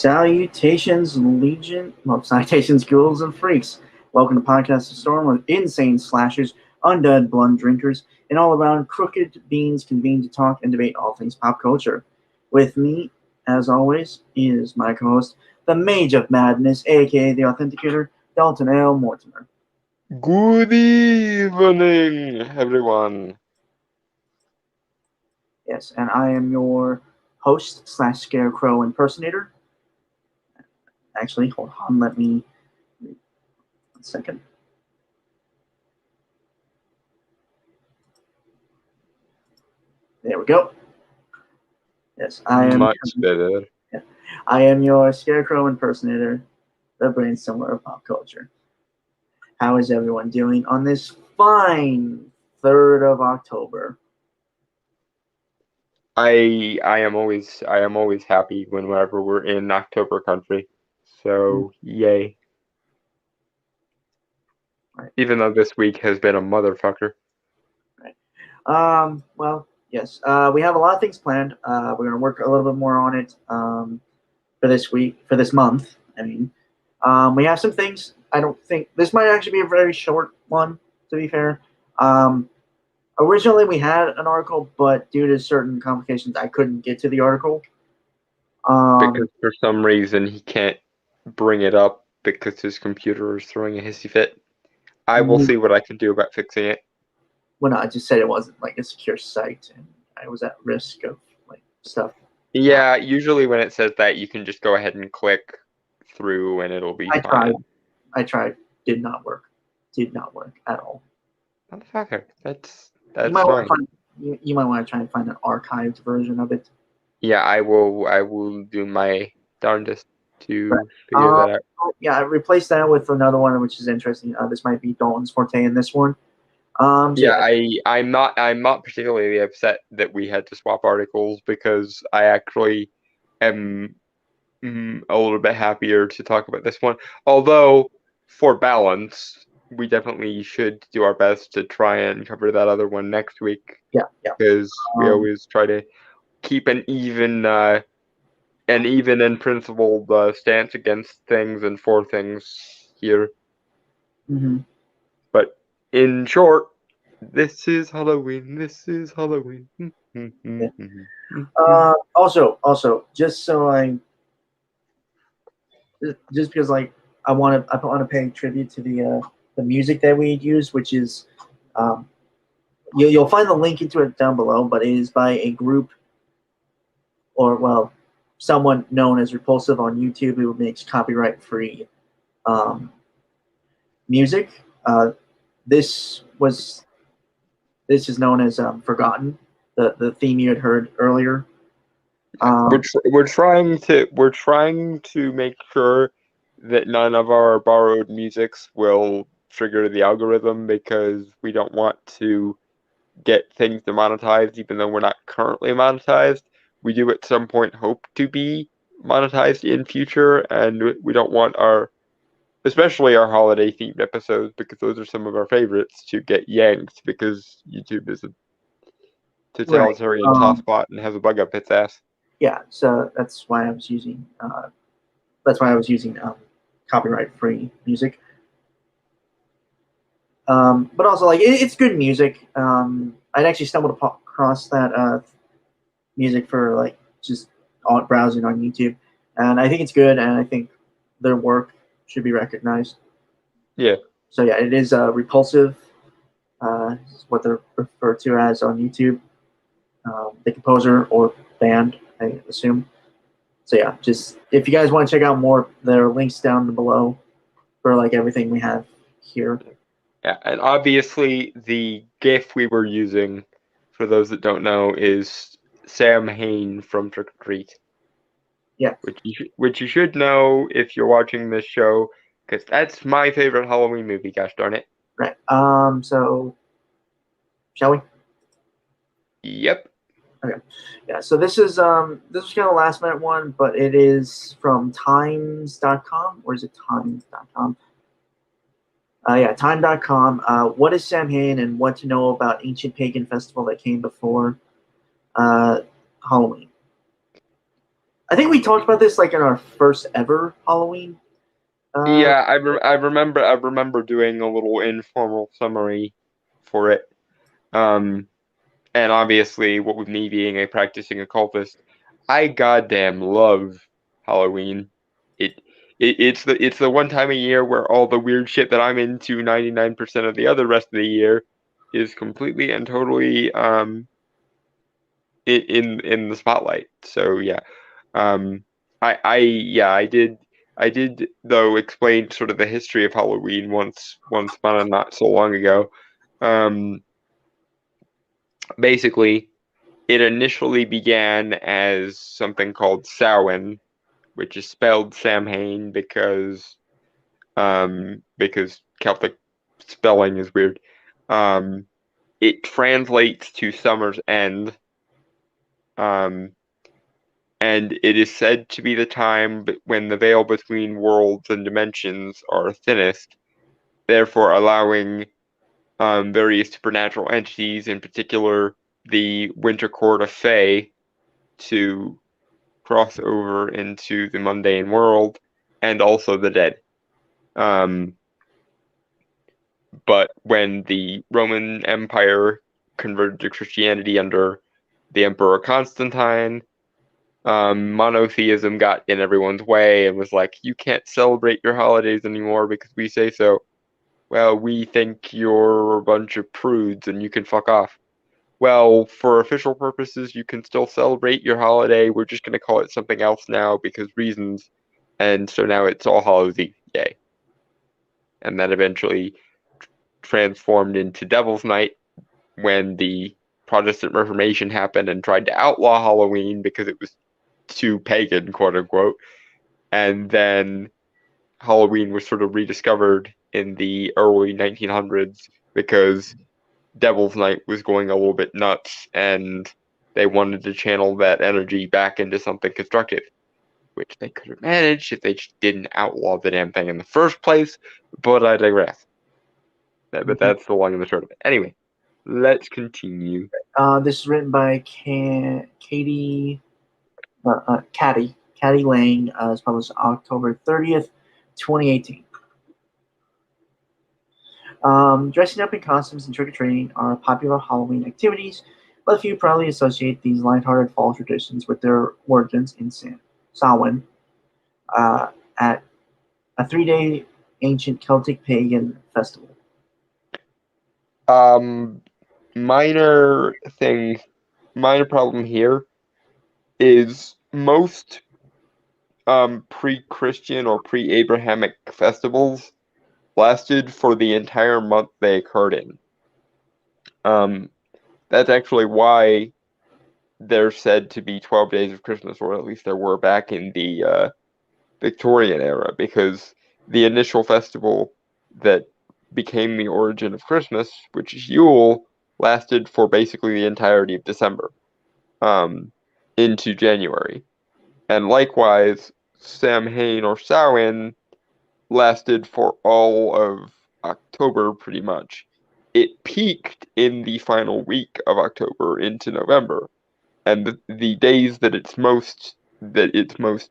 Salutations, salutations, ghouls and freaks. Welcome to Podcast of Storm with insane slashers, undead blunt drinkers, and all around crooked beans convened to talk and debate all things pop culture. With me, as always, is my co-host, the Mage of Madness, aka the Authenticator, Dalton L. Mortimer. Good evening, everyone. Yes, and I am your host / Scarecrow impersonator. Actually, hold on, let me 1 second. There we go. Yes, I am Much better. Yeah, I am your Scarecrow impersonator, the brainstormer of pop culture. How is everyone doing on this fine 3rd of October? I am always happy whenever we're in October country. So yay. Right. Even though this week has been a motherfucker. Right. Well, yes. We have a lot of things planned. We're gonna work a little bit more on it for this month. I mean, we have some things. I don't think this might actually be a very short one, to be fair. Originally, we had an article, but due to certain complications, I couldn't get to the article. Because for some reason he can't bring it up because his computer is throwing a hissy fit. I will see what I can do about fixing it. Well, no, I just said it wasn't like a secure site, and I was at risk of like stuff. Yeah, usually when it says that, you can just go ahead and click through, and it'll be fine. I tried. Did not work. Did not work at all. Motherfucker, that's You might fine. You might want to try and find an archived version of it. Yeah, I will do my darndest to figure that out. Yeah, I replaced that with another one, which is interesting. This might be Dalton's forte in this one. I'm not particularly upset that we had to swap articles because I actually am a little bit happier to talk about this one. Although, for balance, we definitely should do our best to try and cover that other one next week. Yeah. Because we always try to keep an even in principle stance against things and for things here. Mm-hmm. But in short, this is Halloween. This is Halloween. Yeah. Also, just because I want to pay tribute to the music that we use, which is you'll find the link into it down below, but it is by a group, or someone known as Repulsive on YouTube, who makes copyright free music. This is known as Forgotten, the theme you had heard earlier. We're trying to make sure that none of our borrowed musics will trigger the algorithm, because we don't want to get things demonetized, even though we're not currently monetized. We do at some point hope to be monetized in future, and we don't want especially our holiday themed episodes, because those are some of our favorites, to get yanked because YouTube is a totalitarian tosspot and has a bug up its ass. Yeah, so that's why I was using copyright free music. But also like it's good music. I'd actually stumbled across that music for like just browsing on YouTube, and I think it's good, and I think their work should be recognized. Yeah. So yeah, it is Repulsive, is what they're referred to as on YouTube. The composer or band, I assume. So yeah, just if you guys want to check out more, there are links down below for like everything we have here. Yeah, and obviously the GIF we were using, for those that don't know, is Sam Hain from Trick or Treat. Yeah. Which you should know if you're watching this show, because that's my favorite Halloween movie. Gosh darn it! Right. So shall we? Yep. Okay. Yeah. So this is kind of a last minute one, but it is from times.com, or is it times.com? Yeah, time.com. What is Samhain and what to know about ancient pagan festival that came before Halloween? I think we talked about this like in our first ever Halloween. Yeah, I remember doing a little informal summary for it. And obviously, what with me being a practicing occultist, I goddamn love Halloween. It, it's the one time a year where all the weird shit that I'm into 99% of the other rest of the year is completely and totally in the spotlight. So yeah. I did though explain sort of the history of Halloween once upon a not so long ago. Um Basically it initially began as something called Samhain, which is spelled Samhain because Celtic spelling is weird. Um, it translates to summer's end, um, and it is said to be the time when the veil between worlds and dimensions are thinnest, therefore allowing various supernatural entities, in particular the Winter Court of Fae, to cross over into the mundane world and also the dead. Um, but when the Roman Empire converted to Christianity under the Emperor Constantine, monotheism got in everyone's way and was like, you can't celebrate your holidays anymore because we say so. Well, we think you're a bunch of prudes and you can fuck off. Well, for official purposes, you can still celebrate your holiday. We're just going to call it something else now because reasons. And so now it's All Hallows Eve. Yay. And that eventually transformed into Devil's Night when the Protestant Reformation happened and tried to outlaw Halloween because it was too pagan, quote unquote. And then Halloween was sort of rediscovered in the early 1900s because Devil's Night was going a little bit nuts and they wanted to channel that energy back into something constructive, which they could have managed if they just didn't outlaw the damn thing in the first place, but I digress. But that's the long and the short of it. Anyway, let's continue. This is written by Caddy Lang. It's published October 30th, 2018. Dressing up in costumes and trick-or-treating are popular Halloween activities, but few proudly associate these lighthearted fall traditions with their origins in Samhain, at a 3-day ancient Celtic pagan festival. Minor thing, minor problem here is most pre-Christian or pre-Abrahamic festivals lasted for the entire month they occurred in. That's actually why they're said to be 12 days of Christmas, or at least there were back in the Victorian era, because the initial festival that became the origin of Christmas, which is Yule, lasted for basically the entirety of December, into January. And likewise, Samhain or Samhain lasted for all of October pretty much. It peaked in the final week of October into November, and the days that it's most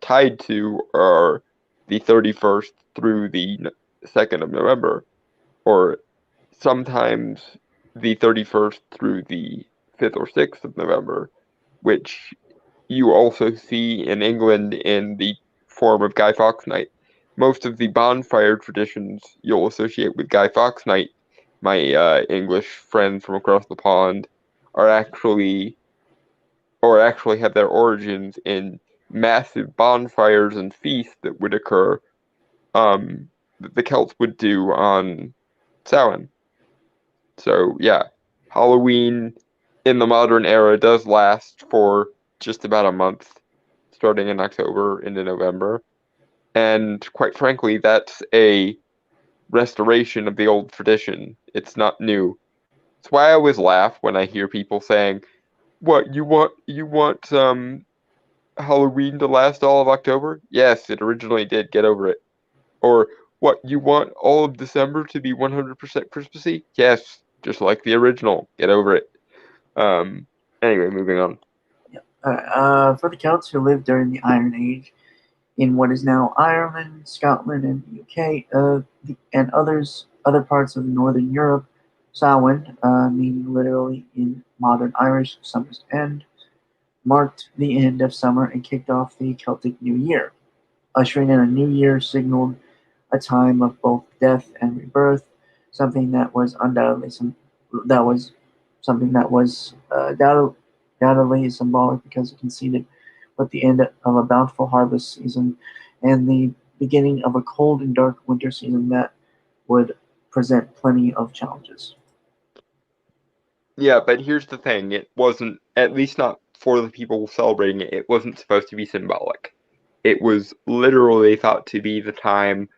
tied to are the 31st through the 2nd of November, or sometimes the 31st through the 5th or 6th of November, which you also see in England in the form of Guy Fawkes Night. Most of the bonfire traditions you'll associate with Guy Fawkes Night, my English friends from across the pond, are actually have their origins in massive bonfires and feasts that would occur that the Celts would do on Samhain. So yeah, Halloween in the modern era does last for just about a month, starting in October into November. And quite frankly, that's a restoration of the old tradition. It's not new. That's why I always laugh when I hear people saying, "What you want Halloween to last all of October?" Yes, it originally did. Get over it. Or what, you want all of December to be 100% Christmassy? Yes, just like the original. Get over it. Anyway, moving on. Yeah. For the Celts who lived during the Iron Age in what is now Ireland, Scotland, and the UK, and other parts of northern Europe, Samhain, meaning literally in modern Irish summer's end, marked the end of summer and kicked off the Celtic New Year. Ushering in a new year signaled a time of both death and rebirth, something that was undoubtedly something that was undoubtedly symbolic because it conceded with the end of a bountiful harvest season and the beginning of a cold and dark winter season that would present plenty of challenges. Yeah, but here's the thing. It wasn't, at least not for the people celebrating it, it wasn't supposed to be symbolic. It was literally thought to be the time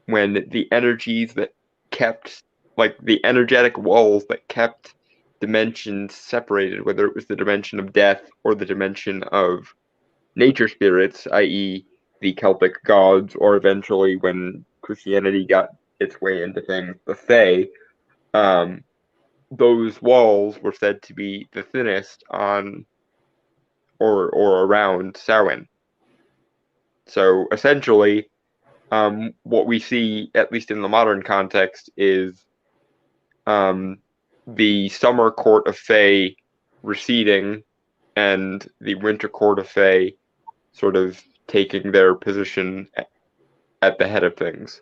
when the energies that kept, like the energetic walls that kept dimensions separated, whether it was the dimension of death or the dimension of nature spirits, i.e., the Celtic gods, or eventually when Christianity got its way into things, the Fae, um, those walls were said to be the thinnest on or around Samhain. So essentially, what we see, at least in the modern context, is um, the summer court of Fae receding and the winter court of Fae sort of taking their position at the head of things.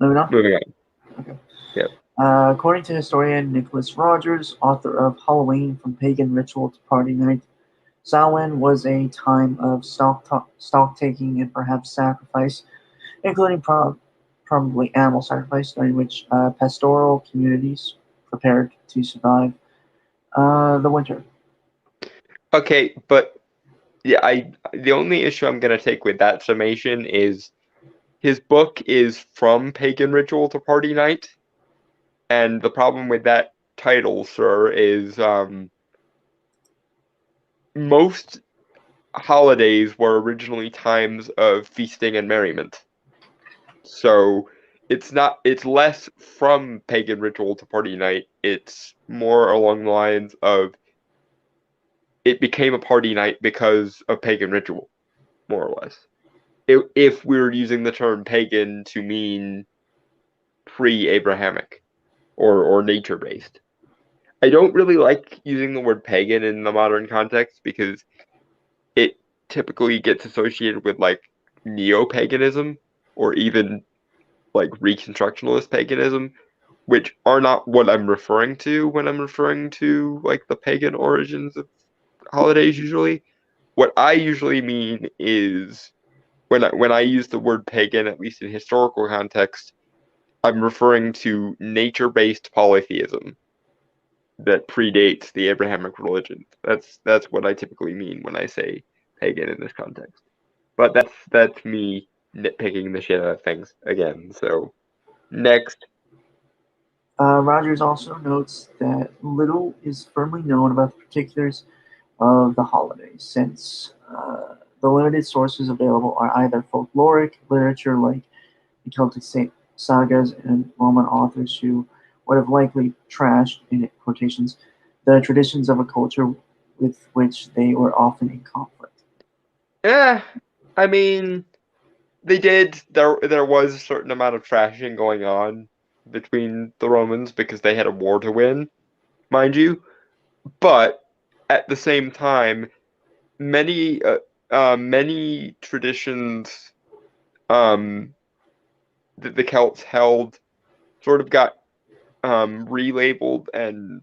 Moving on. Moving on. Okay. Yep. According to historian Nicholas Rogers, author of Halloween from Pagan Ritual to Party Night, Samhain was a time of stock taking and perhaps sacrifice, including probably animal sacrifice, during which pastoral communities prepared to survive the winter. Okay, but yeah, the only issue I'm gonna take with that summation is his book is From Pagan Ritual to Party Night, and the problem with that title, sir, is most holidays were originally times of feasting and merriment. So it's less from pagan ritual to party night. It's more along the lines of it became a party night because of pagan ritual, more or less. If we're using the term pagan to mean pre-Abrahamic or nature based. I don't really like using the word pagan in the modern context because it typically gets associated with like neo-paganism or even like reconstructionist paganism, which are not what I'm referring to when I'm referring to like the pagan origins of holidays usually. What I usually mean is when I use the word pagan, at least in historical context, I'm referring to nature-based polytheism that predates the Abrahamic religion. That's what I typically mean when I say pagan in this context. But that's me nitpicking the shit out of things again. So next. Rogers also notes that little is firmly known about the particulars of the holiday, since the limited sources available are either folkloric literature like the Celtic sagas and Roman authors who would have likely trashed, in quotations, the traditions of a culture with which they were often in conflict. Eh, I mean, They did. There was a certain amount of trashing going on between the Romans because they had a war to win, mind you. But at the same time, many traditions that the Celts held sort of got relabeled and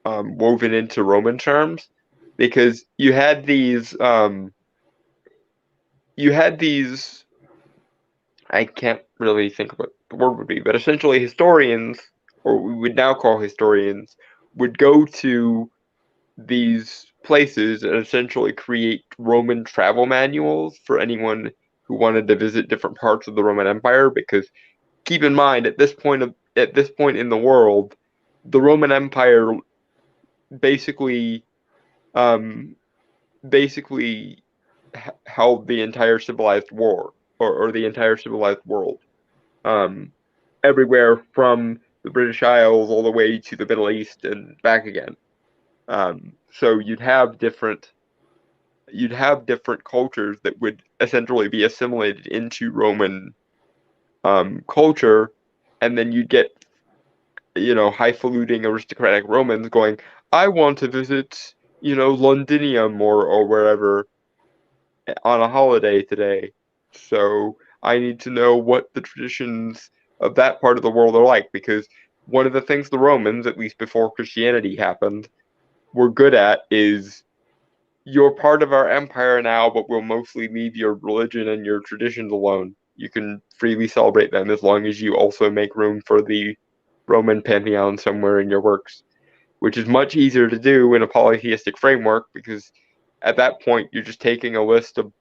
woven into Roman terms because you had these I can't really think of what the word would be, but essentially historians, or we would now call historians, would go to these places and essentially create Roman travel manuals for anyone who wanted to visit different parts of the Roman Empire. Because keep in mind, at this point in the world, the Roman Empire basically um, basically held the entire civilized war or the entire civilized world. Um, Everywhere from the British Isles all the way to the Middle East and back again. So you'd have different cultures that would essentially be assimilated into Roman culture, and then you'd get highfalutin aristocratic Romans going, I want to visit Londinium or wherever on a holiday today. So I need to know what the traditions of that part of the world are like, because one of the things the Romans, at least before Christianity happened, were good at is you're part of our empire now, but we'll mostly leave your religion and your traditions alone. You can freely celebrate them as long as you also make room for the Roman pantheon somewhere in your works, which is much easier to do in a polytheistic framework because at that point you're just taking a list of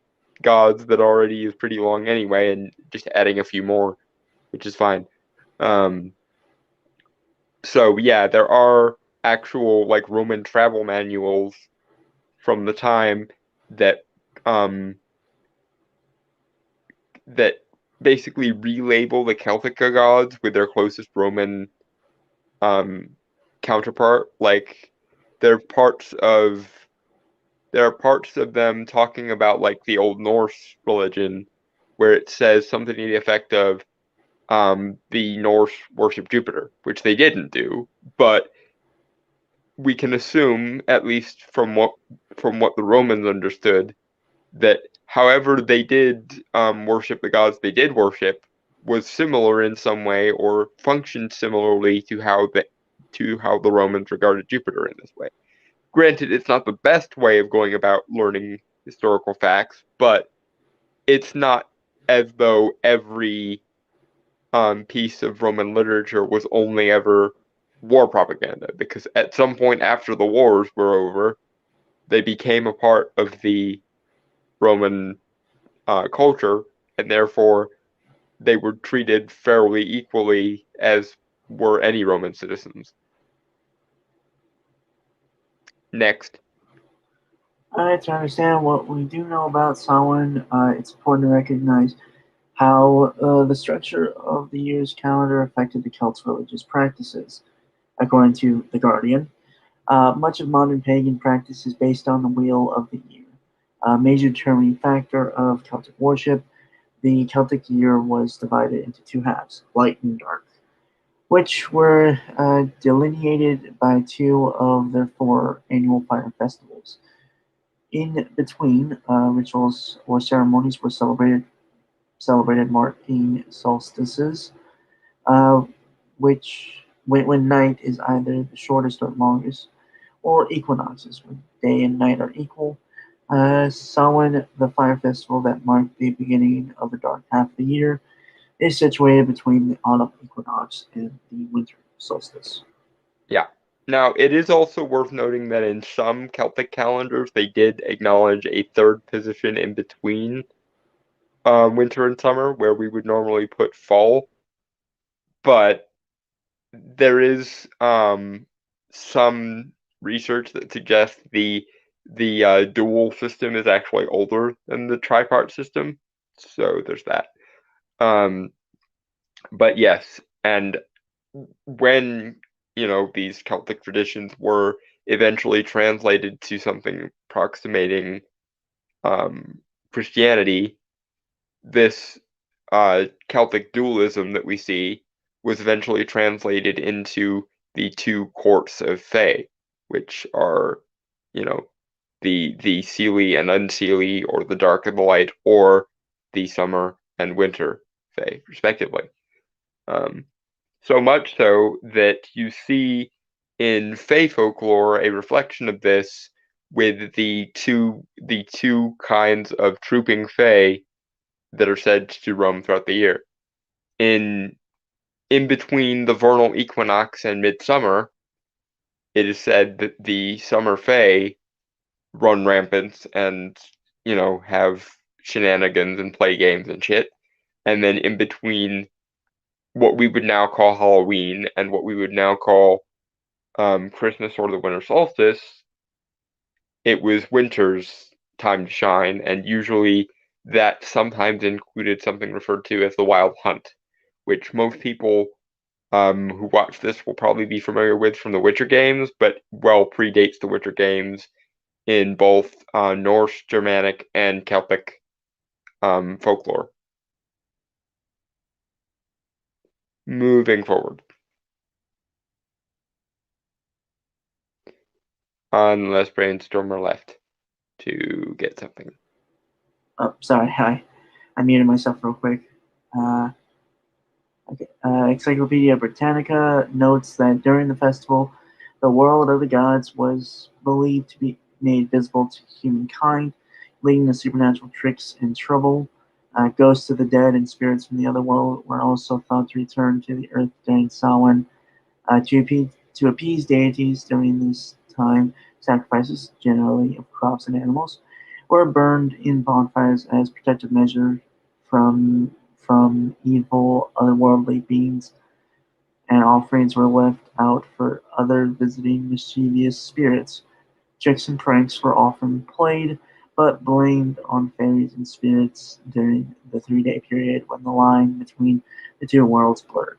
gods that already is pretty long anyway and just adding a few more, which is fine. Um, so yeah, there are actual like Roman travel manuals from the time that um, that basically relabel the Celtic gods with their closest Roman um, counterpart. Like there are parts of there are parts of them talking about like the Old Norse religion where it says something to the effect of the Norse worship Jupiter, which they didn't do, but we can assume, at least from what the Romans understood, that however they did worship the gods they did worship was similar in some way or functioned similarly to how the Romans regarded Jupiter in this way. Granted, it's not the best way of going about learning historical facts, but it's not as though every piece of Roman literature was only ever war propaganda, because at some point after the wars were over, they became a part of the Roman culture, and therefore they were treated fairly equally as were any Roman citizens. Next. To understand what we do know about Samhain, it's important to recognize how the structure of the year's calendar affected the Celts' religious practices. According to The Guardian, much of modern pagan practice is based on the wheel of the year, a major determining factor of Celtic worship. The Celtic year was divided into two halves, light and dark, which were delineated by two of their four annual fire festivals. In between, rituals or ceremonies were celebrated marking solstices, uh, which when night is either the shortest or longest, or equinoxes when day and night are equal. Samhain, the fire festival that marked the beginning of the dark half of the year, is situated between the autumn equinox and the winter solstice. Yeah. Now, it is also worth noting that in some Celtic calendars, they did acknowledge a third position in between winter and summer, where we would normally put fall. But there is some research that suggests the dual system is actually older than the tripart system. So there's that. Um, but yes, and when these Celtic traditions were eventually translated to something approximating um, Christianity, this Celtic dualism that we see was eventually translated into the two courts of Fae, which are, the Seelie and Unseelie, or the dark and the light, or the summer and winter Fae, respectively. So much so that you see in Fae folklore a reflection of this with the two kinds of trooping Fae that are said to roam throughout the year. In between the vernal equinox and midsummer, it is said that the summer Fae run rampant and, have shenanigans and play games and shit. And then in between what we would now call Halloween and what we would now call Christmas or the winter solstice, it was winter's time to shine, and usually that sometimes included something referred to as the Wild Hunt, which most people who watch this will probably be familiar with from the Witcher games, but well predates the Witcher games in both Norse, Germanic, and Celtic folklore. Moving forward. Unless Brainstormer left to get something. Oh, sorry. I muted myself real quick. Okay. Encyclopedia Britannica notes that during the festival, the world of the gods was believed to be made visible to humankind, leading to supernatural tricks and trouble. Ghosts of the dead and spirits from the other world were also thought to return to the earth during Samhain. To appease deities during this time, sacrifices, generally of crops and animals, were burned in bonfires as protective measure from evil otherworldly beings, and offerings were left out for other visiting mischievous spirits. Tricks and pranks were often played, but blamed on fairies and spirits during the 3-day period when the line between the two worlds blurred.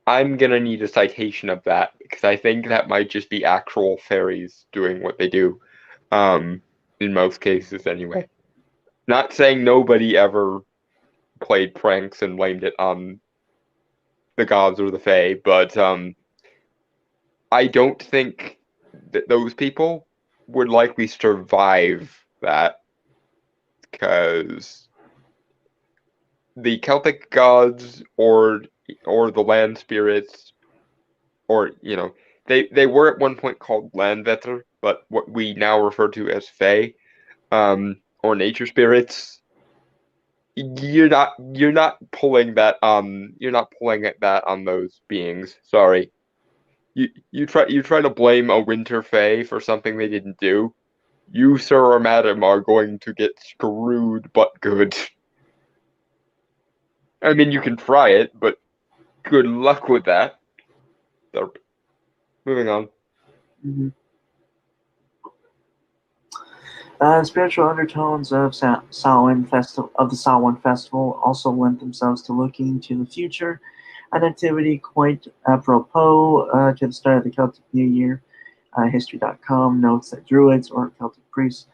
I'm gonna need a citation of that, because I think that might just be actual fairies doing what they do. In most cases anyway. Not saying nobody ever played pranks and blamed it on the gods or the fae, but I don't think that those people would likely survive that, because the Celtic gods or the land spirits, or they were at one point called Landvetter, but what we now refer to as fae, or nature spirits, you're not pulling that at that on those beings. Sorry. You try to blame a winter fae for something they didn't do. You, sir or madam, are going to get screwed but good. I mean, you can try it, but good luck with that. So, moving on. Mm-hmm. Spiritual undertones of the Samhain festival also lent themselves to looking to the future, an activity quite apropos to the start of the Celtic New Year. History.com notes that Druids, or Celtic priests,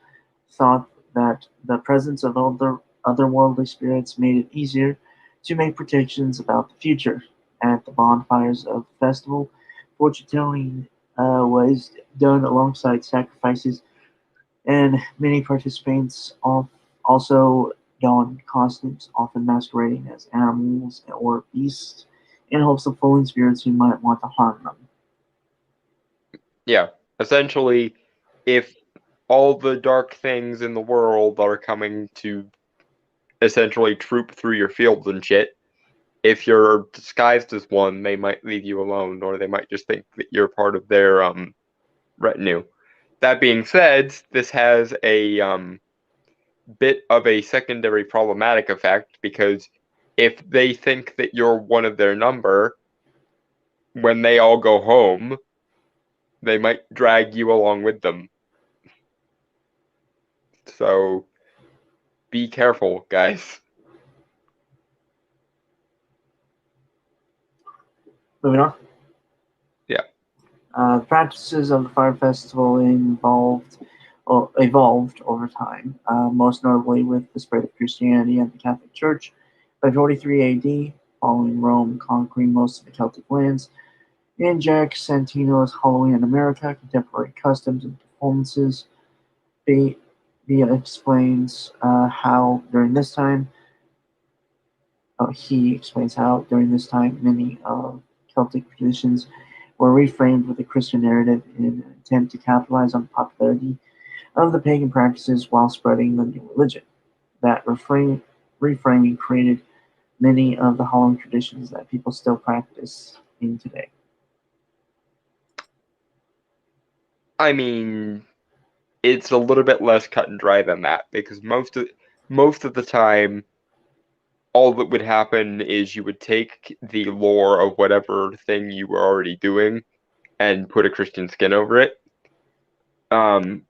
thought that the presence of otherworldly spirits made it easier to make predictions about the future. At the bonfires of the festival, fortune telling was done alongside sacrifices, and many participants also donned costumes, often masquerading as animals or beasts, in hopes of fooling spirits who might want to harm them. Yeah, essentially, if all the dark things in the world are coming to essentially troop through your fields and shit, if you're disguised as one, they might leave you alone, or they might just think that you're part of their retinue. That being said, this has a bit of a secondary problematic effect, because if they think that you're one of their number, when they all go home, they might drag you along with them. So be careful, guys. Moving on. Yeah. The practices of the fire festival involved evolved over time, most notably with the spread of Christianity and the Catholic Church. By 43 AD, following Rome conquering most of the Celtic lands, in Jack Santino's Halloween in America, Contemporary Customs and Performances, Via explains how during this time, he explains how during this time many Celtic traditions were reframed with a Christian narrative in an attempt to capitalize on the popularity of the pagan practices while spreading the new religion. That reframing created many of the Halloween traditions that people still practice in today. I mean, it's a little bit less cut and dry than that, because most of the time, all that would happen is you would take the lore of whatever thing you were already doing and put a Christian skin over it. One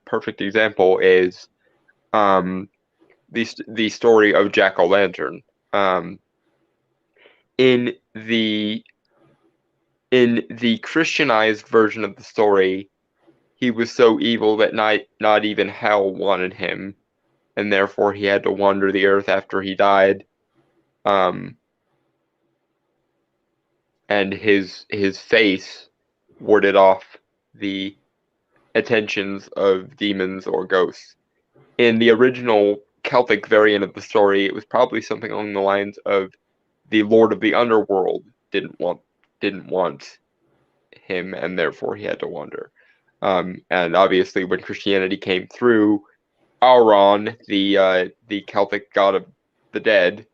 perfect example is the story of Jack O'Lantern. In the Christianized version of the story, he was so evil that not even hell wanted him, and therefore he had to wander the earth after he died. And his face warded off the attentions of demons or ghosts. In the original Celtic variant of the story, it was probably something along the lines of the Lord of the Underworld didn't want him, and therefore he had to wander. And obviously, when Christianity came through, Auron, the Celtic god of the dead,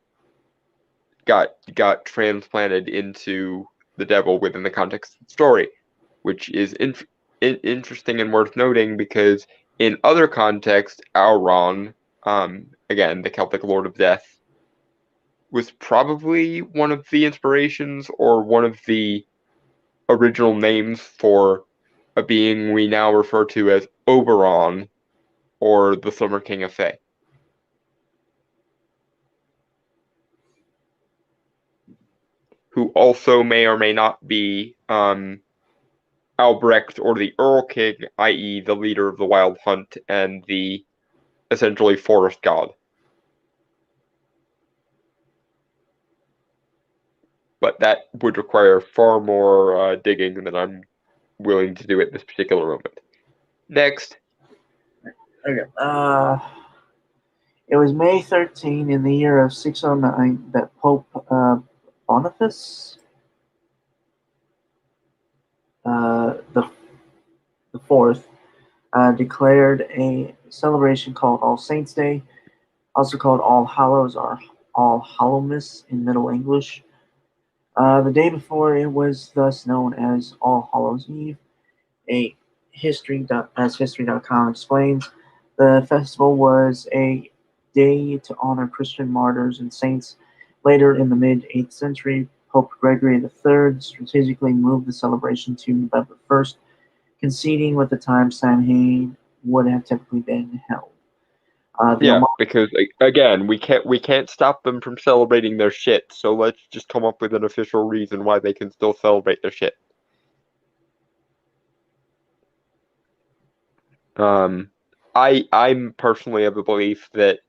got transplanted into the devil within the context of the story, which is interesting and worth noting because in other contexts, Auron, again the Celtic Lord of Death, was probably one of the inspirations or one of the original names for a being we now refer to as Oberon, or the Summer King of Fae. Who also may or may not be Albrecht or the Earl King, i.e. the leader of the Wild Hunt and the essentially forest god. But that would require far more digging than I'm willing to do at this particular moment. Next. Okay. It was May 13 in the year of 609 that Pope Boniface the Fourth declared a celebration called All Saints' Day, also called All Hallows or All Hallowmas in Middle English. The day before, it was thus known as All Hallows Eve. As History.com explains, the festival was a day to honor Christian martyrs and saints. Later in the mid-8th century, Pope Gregory III strategically moved the celebration to November 1st, conceding with the time Samhain would have typically been held. Because again, we can't stop them from celebrating their shit. So let's just come up with an official reason why they can still celebrate their shit. I'm personally of the belief that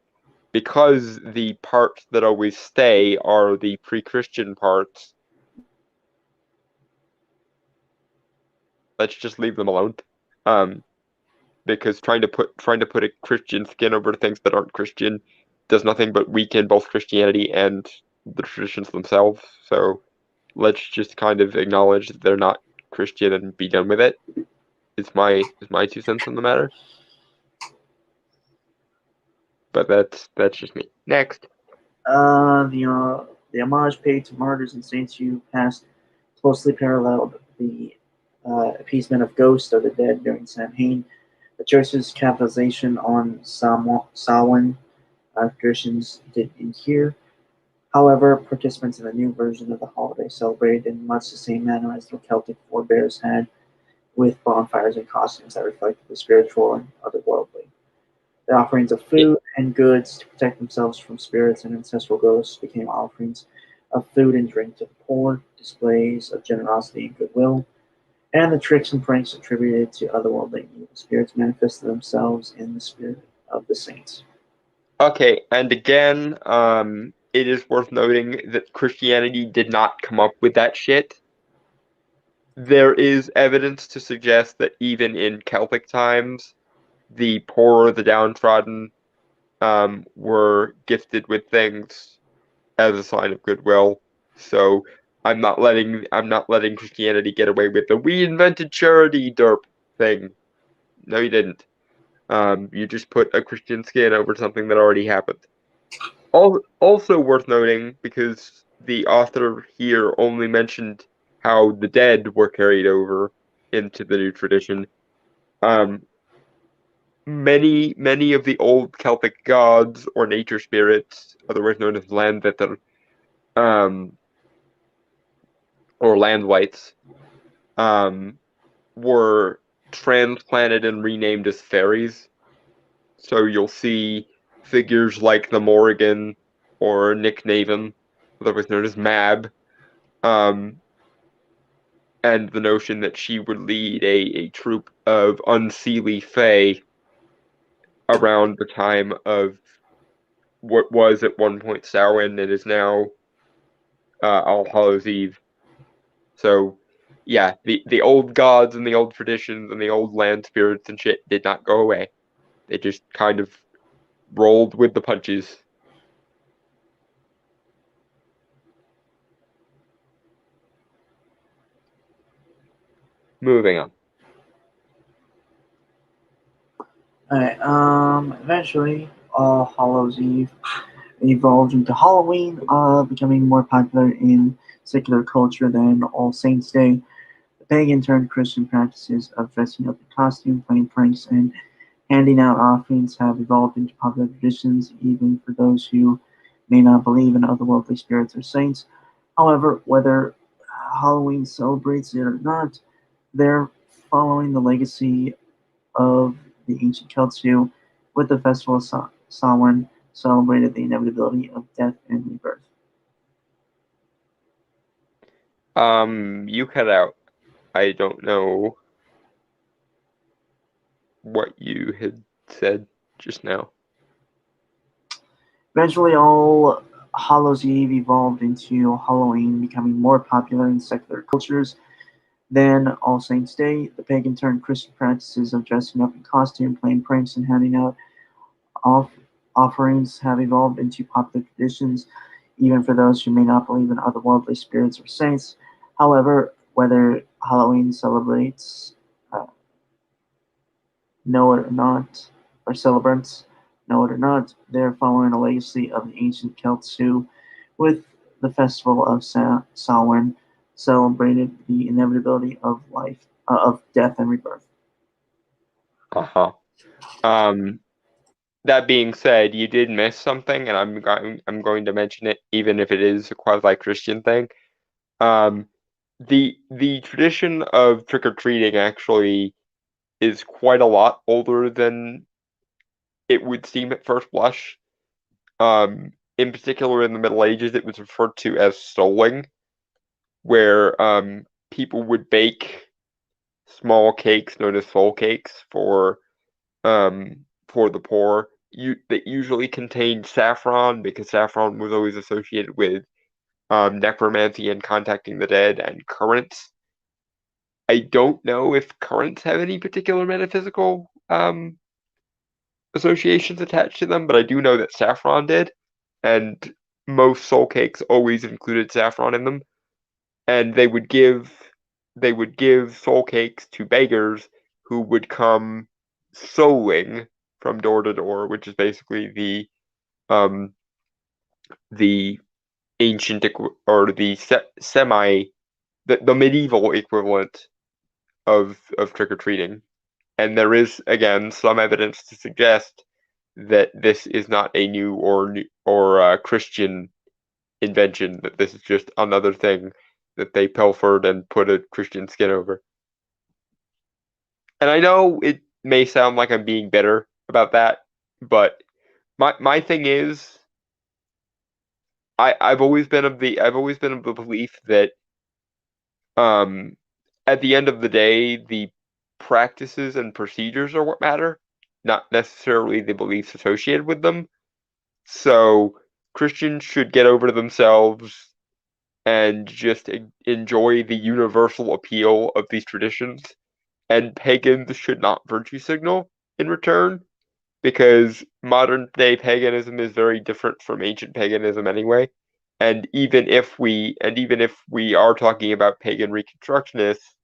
because the parts that always stay are the pre-Christian parts, let's just leave them alone. Because trying to put a Christian skin over things that aren't Christian does nothing but weaken both Christianity and the traditions themselves. So let's just kind of acknowledge that they're not Christian and be done with it. Is my 2 cents on the matter. But that's just me. Next. The homage paid to martyrs and saints who passed closely paralleled the appeasement of ghosts of the dead during Samhain. The church's capitalization on Samhain traditions did adhere. However, participants in the new version of the holiday celebrated in much the same manner as their Celtic forebears had, with bonfires and costumes that reflected the spiritual and otherworldly. The offerings of food and goods to protect themselves from spirits and ancestral ghosts became offerings of food and drink to the poor, displays of generosity and goodwill. and the tricks and pranks attributed to otherworldly evil spirits manifested themselves in the spirit of the saints. Okay, and again, it is worth noting that Christianity did not come up with that shit. There is evidence to suggest that even in Celtic times, the poor, the downtrodden, were gifted with things as a sign of goodwill. So I'm not letting Christianity get away with the "we invented charity" derp thing. No, you didn't. You just put a Christian skin over something that already happened. Also worth noting, because the author here only mentioned how the dead were carried over into the new tradition. Um, many of the old Celtic gods or nature spirits, otherwise known as Landvitar, um, or land wights, were transplanted and renamed as fairies. So you'll see figures like the Morrigan or Nick Naven, otherwise known as Mab, um, and the notion that she would lead a troop of unseelie fae around the time of what was at one point Samhain and is now All Hallows Eve. So, yeah, the old gods and the old traditions and the old land spirits and shit did not go away. They just kind of rolled with the punches. Moving on. Alright, eventually, All Hallows Eve evolved into Halloween, becoming more popular in secular culture than All Saints' Day. The pagan turned Christian practices of dressing up in costume, playing pranks, and handing out offerings have evolved into popular traditions, even for those who may not believe in otherworldly spirits or saints. However, whether Halloween celebrates it or not, they're following the legacy of the ancient Celts who, with the festival of Samhain, celebrated the inevitability of death and rebirth. You cut out. I don't know what you had said just now. Eventually, All Hallows Eve evolved into Halloween, becoming more popular in secular cultures than All Saints' Day. The pagan turned Christian practices of dressing up in costume, playing pranks, and handing out off- offerings have evolved into popular traditions, even for those who may not believe in otherworldly spirits or saints. However, whether Halloween celebrates uh, know it or not, or celebrants know it or not, they're following a legacy of the ancient Celts who, with the festival of Samhain, celebrated the inevitability of life, of death and rebirth. Uh-huh. Um, that being said, you did miss something, and I'm going to mention it, even if it is a quasi-Christian thing. The tradition of trick-or-treating actually is quite a lot older than it would seem at first blush. In particular, in the Middle Ages, it was referred to as souling, where people would bake small cakes known as soul cakes for the poor. That usually contained saffron, because saffron was always associated with necromancy and contacting the dead, and currants. I don't know if currants have any particular metaphysical associations attached to them, but I do know that saffron did, and most soul cakes always included saffron in them. And they would give soul cakes to beggars who would come souling from door to door, which is basically um the ancient or the semi the medieval equivalent of trick or treating. And there is again some evidence to suggest that this is not a new or Christian invention, that this is just another thing that they pilfered and put a Christian skin over. And I know it may sound like I'm being bitter about that, but my thing is, I've always been of the belief that um at the end of the day, the practices and procedures are what matter, not necessarily the beliefs associated with them. So Christians should get over themselves and just enjoy the universal appeal of these traditions, and pagans should not virtue signal in return, because modern day paganism is very different from ancient paganism anyway. And even if we are talking about pagan reconstructionists,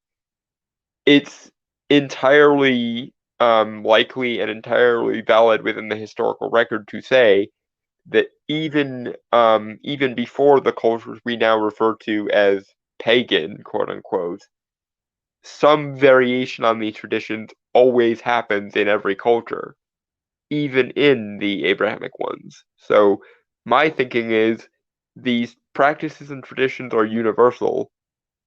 it's entirely likely and entirely valid within the historical record to say that even before the cultures we now refer to as pagan, quote unquote, some variation on these traditions always happens in every culture, even in the Abrahamic ones. So my thinking is these practices and traditions are universal,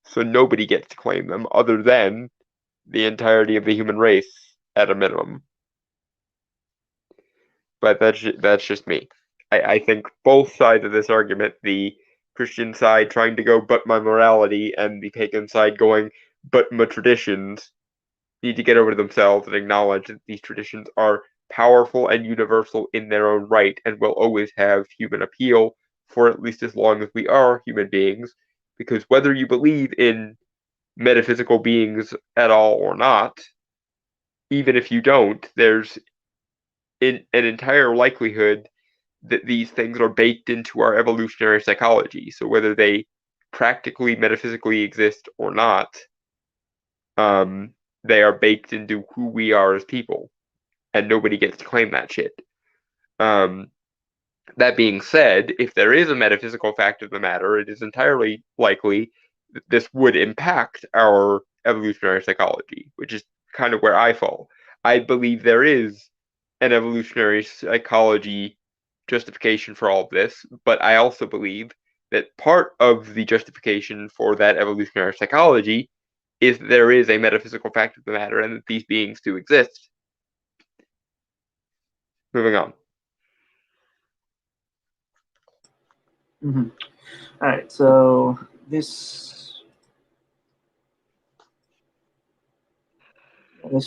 so nobody gets to claim them other than the entirety of the human race at a minimum. But that's just me. I think both sides of this argument, the Christian side trying to go but my morality and the pagan side going but my traditions, need to get over themselves and acknowledge that these traditions are powerful and universal in their own right and will always have human appeal for at least as long as we are human beings. Because whether you believe in metaphysical beings at all or not, even if you don't, there's an entire likelihood that these things are baked into our evolutionary psychology. So whether they practically metaphysically exist or not, they are baked into who we are as people, and nobody gets to claim that shit. That being said, if there is a metaphysical fact of the matter, it is entirely likely that this would impact our evolutionary psychology, which is kind of where I fall. I believe there is an evolutionary psychology justification for all of this, but I also believe that part of the justification for that evolutionary psychology is that there is a metaphysical fact of the matter and that these beings do exist. Moving on. Mm-hmm. All right, so this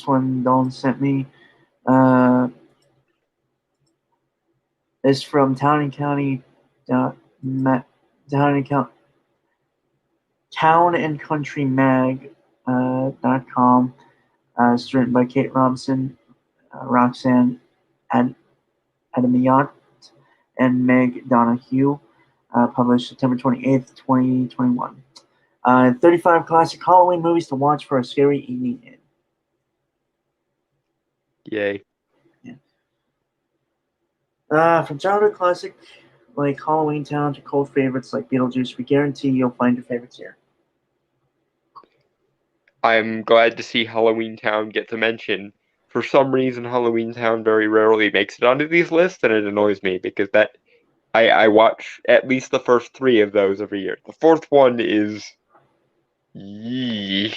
one Don sent me is from Town and County Town and County Town and Country Mag .com. It's written by Kate Robinson, Roxanne Adamiant, and Meg Donahue. Published September 28th, 2021. 35 classic Halloween movies to watch for a scary evening in. Yay. Yeah. From childhood classic like Halloween Town to cult favorites like Beetlejuice, we guarantee you'll find your favorites here. I'm glad to see Halloween Town get to mention. For some reason, Halloween Town very rarely makes it onto these lists, and it annoys me because I watch at least the first 3 of those every year. The 4th one is yee,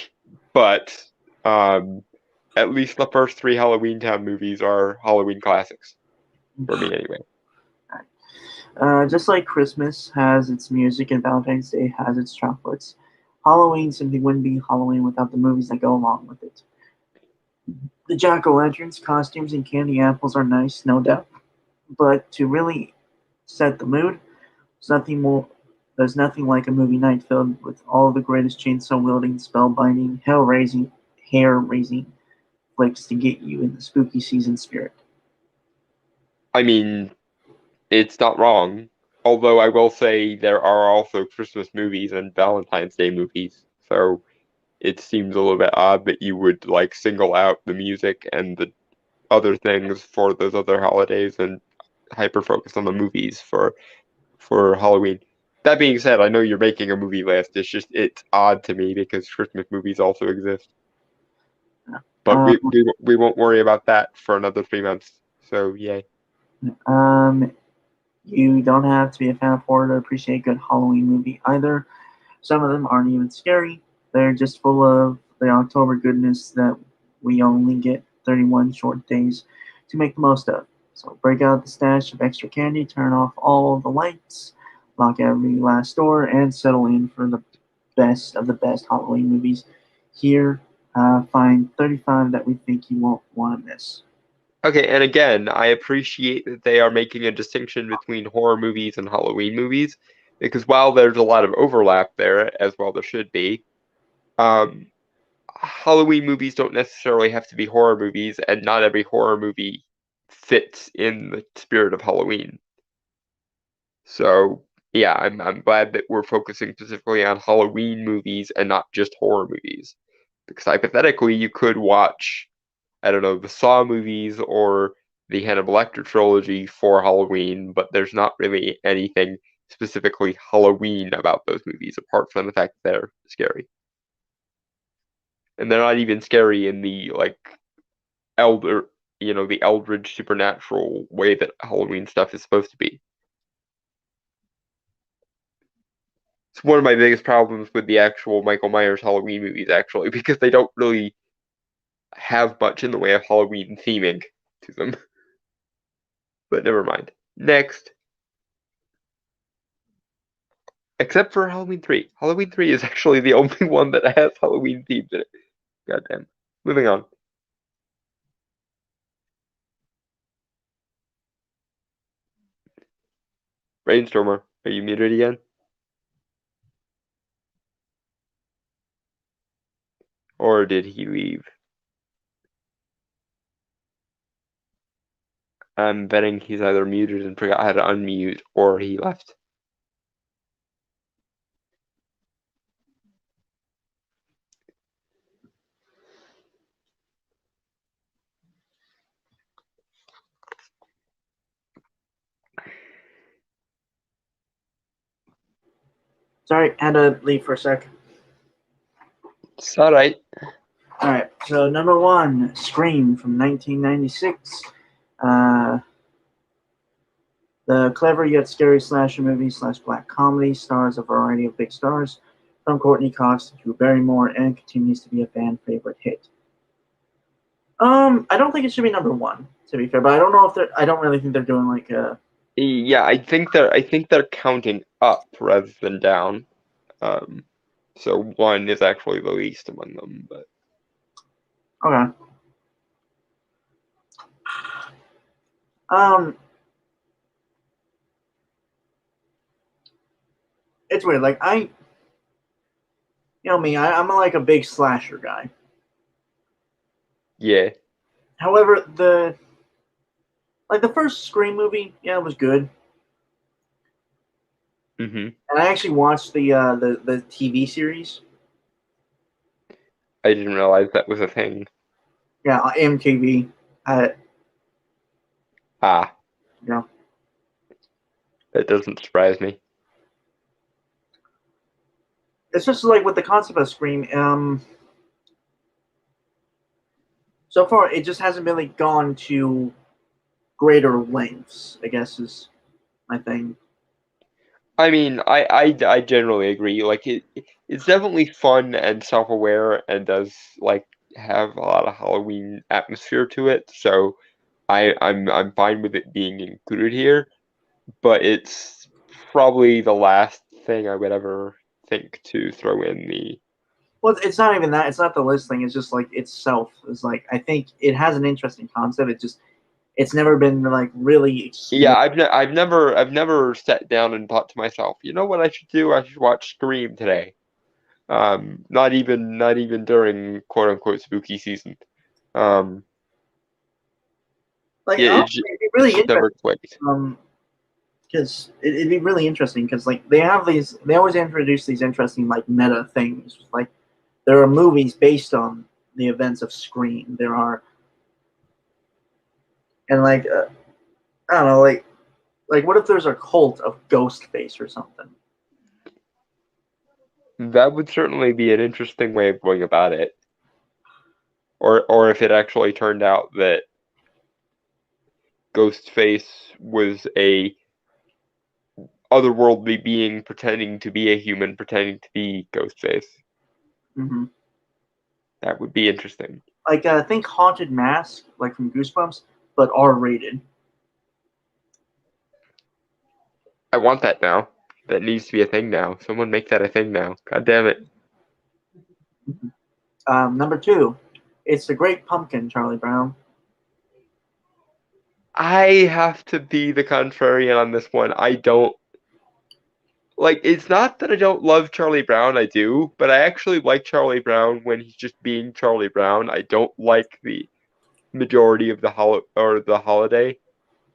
but at least the first 3 Halloween Town movies are Halloween classics for me anyway. Just like Christmas has its music and Valentine's Day has its chocolates, Halloween simply wouldn't be Halloween without the movies that go along with it. The jack-o'-lanterns, costumes, and candy apples are nice, no doubt, but to really set the mood, there's nothing like a movie night filled with all the greatest chainsaw-wielding, spell-binding, hair-raising flicks to get you in the spooky season spirit. I mean, it's not wrong. Although I will say there are also Christmas movies and Valentine's Day movies, so it seems a little bit odd that you would like single out the music and the other things for those other holidays and hyper focus on the movies for Halloween. That being said, I know you're making a movie list. It's odd to me because Christmas movies also exist. But we won't worry about that for another 3 months. So yay. You don't have to be a fan of horror to appreciate a good Halloween movie either. Some of them aren't even scary. They're just full of the October goodness that we only get 31 short days to make the most of. So break out the stash of extra candy, turn off all the lights, lock every last door, and settle in for the best of the best Halloween movies here. Find 35 that we think you won't want to miss. Okay, and again, I appreciate that they are making a distinction between horror movies and Halloween movies, because while there's a lot of overlap there, as well there should be, um, Halloween movies don't necessarily have to be horror movies, and not every horror movie fits in the spirit of Halloween. So, yeah, I'm glad that we're focusing specifically on Halloween movies and not just horror movies. Because hypothetically, you could watch, I don't know, the Saw movies or the Hannibal Lecter trilogy for Halloween, but there's not really anything specifically Halloween about those movies, apart from the fact that they're scary. And they're not even scary in the, like, the eldritch supernatural way that Halloween stuff is supposed to be. It's one of my biggest problems with the actual Michael Myers Halloween movies, actually, because they don't really have much in the way of Halloween theming to them. But never mind. Next. Except for Halloween 3. Halloween 3 is actually the only one that has Halloween themes in it. Goddamn. Moving on. Brainstormer, are you muted again? Or did he leave? I'm betting he's either muted and forgot how to unmute, or he left. Sorry, had to leave for a sec. It's alright. All right, so number 1, Scream from 1996. The clever yet scary slasher movie / black comedy stars a variety of big stars, from Courtney Cox to Drew Barrymore, and continues to be a fan favorite hit. I don't think it should be number 1, to be fair, but I don't know if they're. I don't really think they're doing like a. Yeah, I think they're counting up rather than down. So 1 is actually the least among them, but Okay. It's weird. Like you know me, I'm like a big slasher guy. yeah. However, the first Scream movie, yeah, it was good. Mm-hmm. And I actually watched the TV series. I didn't realize that was a thing. Yeah, on MTV. Ah, Yeah. that doesn't surprise me. It's just like with the concept of Scream. So far, it just hasn't really gone to greater lengths, I guess is my thing. I mean, I generally agree. Like it's definitely fun and self-aware and does like have a lot of Halloween atmosphere to it. So I'm fine with it being included here, but it's probably the last thing I would ever think to throw in the. Well, it's not even that. It's not the list thing. It's just like itself. It's like I think it has an interesting concept. It's never been like really Yeah, explored. I've never sat down and thought to myself, you know what I should do? I should watch Scream today. Not even during quote unquote spooky season. Um, Like it, honestly, it'd be really just never interesting. clicked. Because it'd be really interesting. Because like they always introduce these interesting like meta things. Like there are movies based on the events of Scream. There are, and like I don't know, like what if there's a cult of Ghostface or something? That would certainly be an interesting way of going about it. Or if it actually turned out that Ghostface was a otherworldly being pretending to be a human, pretending to be Ghostface. Mm-hmm. That would be interesting. Like think Haunted Mask, like from Goosebumps, but R-rated. I want that now. That needs to be a thing now. Someone make that a thing now. God damn it. Number two, it's the Great Pumpkin, Charlie Brown. I have to be the contrarian on this one. I don't like. It's not that I don't love Charlie Brown. I do, but I actually like Charlie Brown when he's just being Charlie Brown. I don't like the majority of the holiday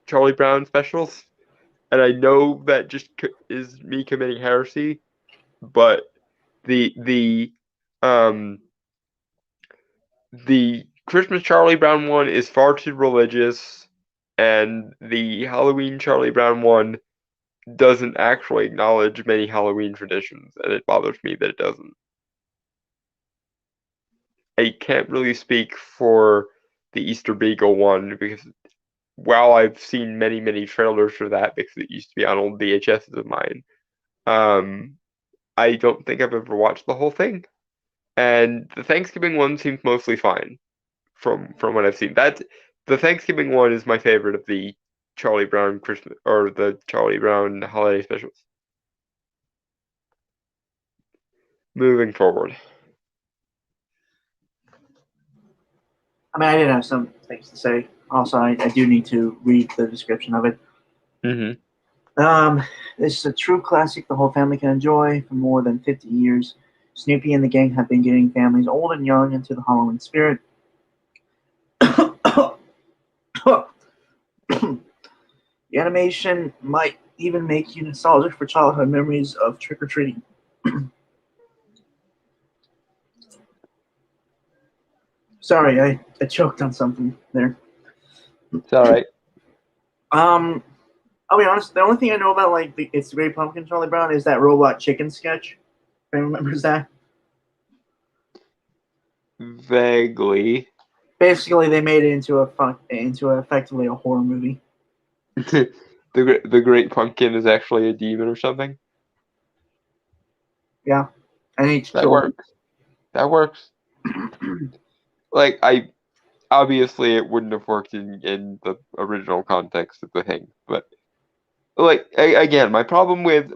Charlie Brown specials. And I know that just is me committing heresy, but the um the Christmas Charlie Brown one is far too religious, and the Halloween Charlie Brown one doesn't actually acknowledge many Halloween traditions, and it bothers me that it doesn't. I can't really speak for the Easter Beagle one because while I've seen many trailers for that because it used to be on old VHSs of mine, um, I don't think I've ever watched the whole thing. And the Thanksgiving one seems mostly fine from what I've seen. The Thanksgiving one is my favorite of the Charlie Brown Christmas or the Charlie Brown holiday specials. Moving forward. I mean, I did have some things to say. Also, I do need to read the description of it. Mm-hmm. This is a true classic the whole family can enjoy for more than 50 years. Snoopy and the gang have been getting families old and young into the Halloween spirit. The animation might even make you nostalgic for childhood memories of trick-or-treating. Sorry, I choked on something there. It's alright. I'll be honest, the only thing I know about It's the Great Pumpkin Charlie Brown is that robot chicken sketch. If anyone remembers that. Vaguely. Basically, they made it into effectively a horror movie. The Great Pumpkin is actually a demon or something. Yeah, I need to That kill works. That works. Like obviously it wouldn't have worked in the original context of the thing, but like again, my problem with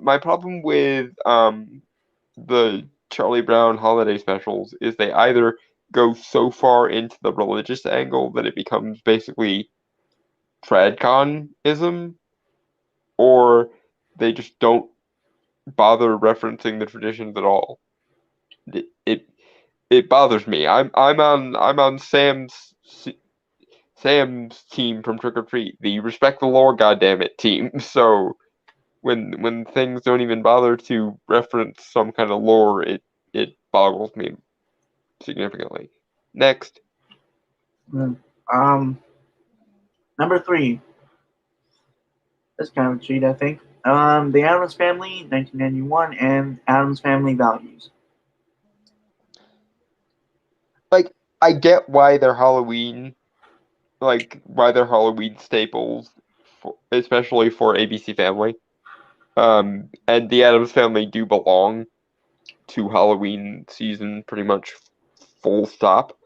the Charlie Brown holiday specials is they either go so far into the religious angle that it becomes basically tradconism, or they just don't bother referencing the traditions at all. It it, it bothers me. I'm on Sam's team from Trick or Treat, the Respect the Lore Goddammit team. So when things don't even bother to reference some kind of lore, it boggles me significantly. Next. Um, Number three. That's kind of a cheat, I think. The Addams Family, 1991, and Addams Family Values. Like I get why they're Halloween staples, especially for ABC Family. And the Addams Family do belong to Halloween season pretty much full stop.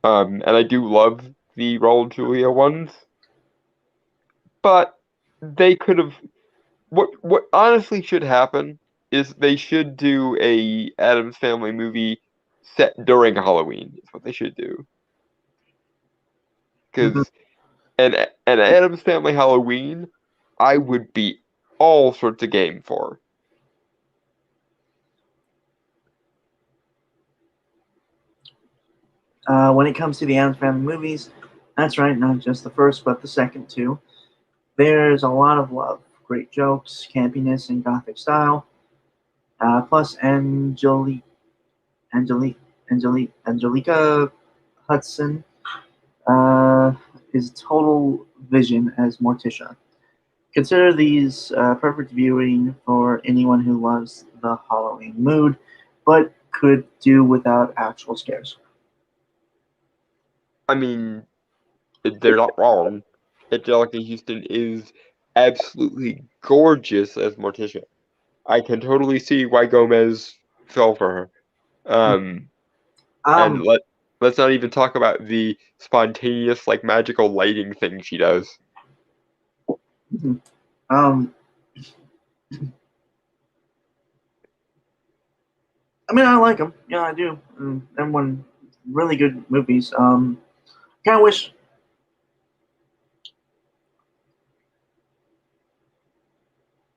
And I do love the Raul Julia ones, but they could have. What honestly should happen is they should do a Addams Family movie set during Halloween. Is what they should do. Mhm. Because an Addams Family Halloween, I would be all sorts of game for. When it comes to the Addams Family movies, that's right, not just the first, but the second too. There's a lot of love, great jokes, campiness, and gothic style. Plus, Angelica Hudson is total vision as Morticia. Consider these perfect viewing for anyone who loves the Halloween mood, but could do without actual scares. I mean, they're not wrong. Angelica Houston is absolutely gorgeous as Morticia. I can totally see why Gomez fell for her. And Um, let's not even talk about the spontaneous, like magical lighting thing she does. um, I mean, I like them. Yeah, I do. Everyone really good movies. Kind of wish.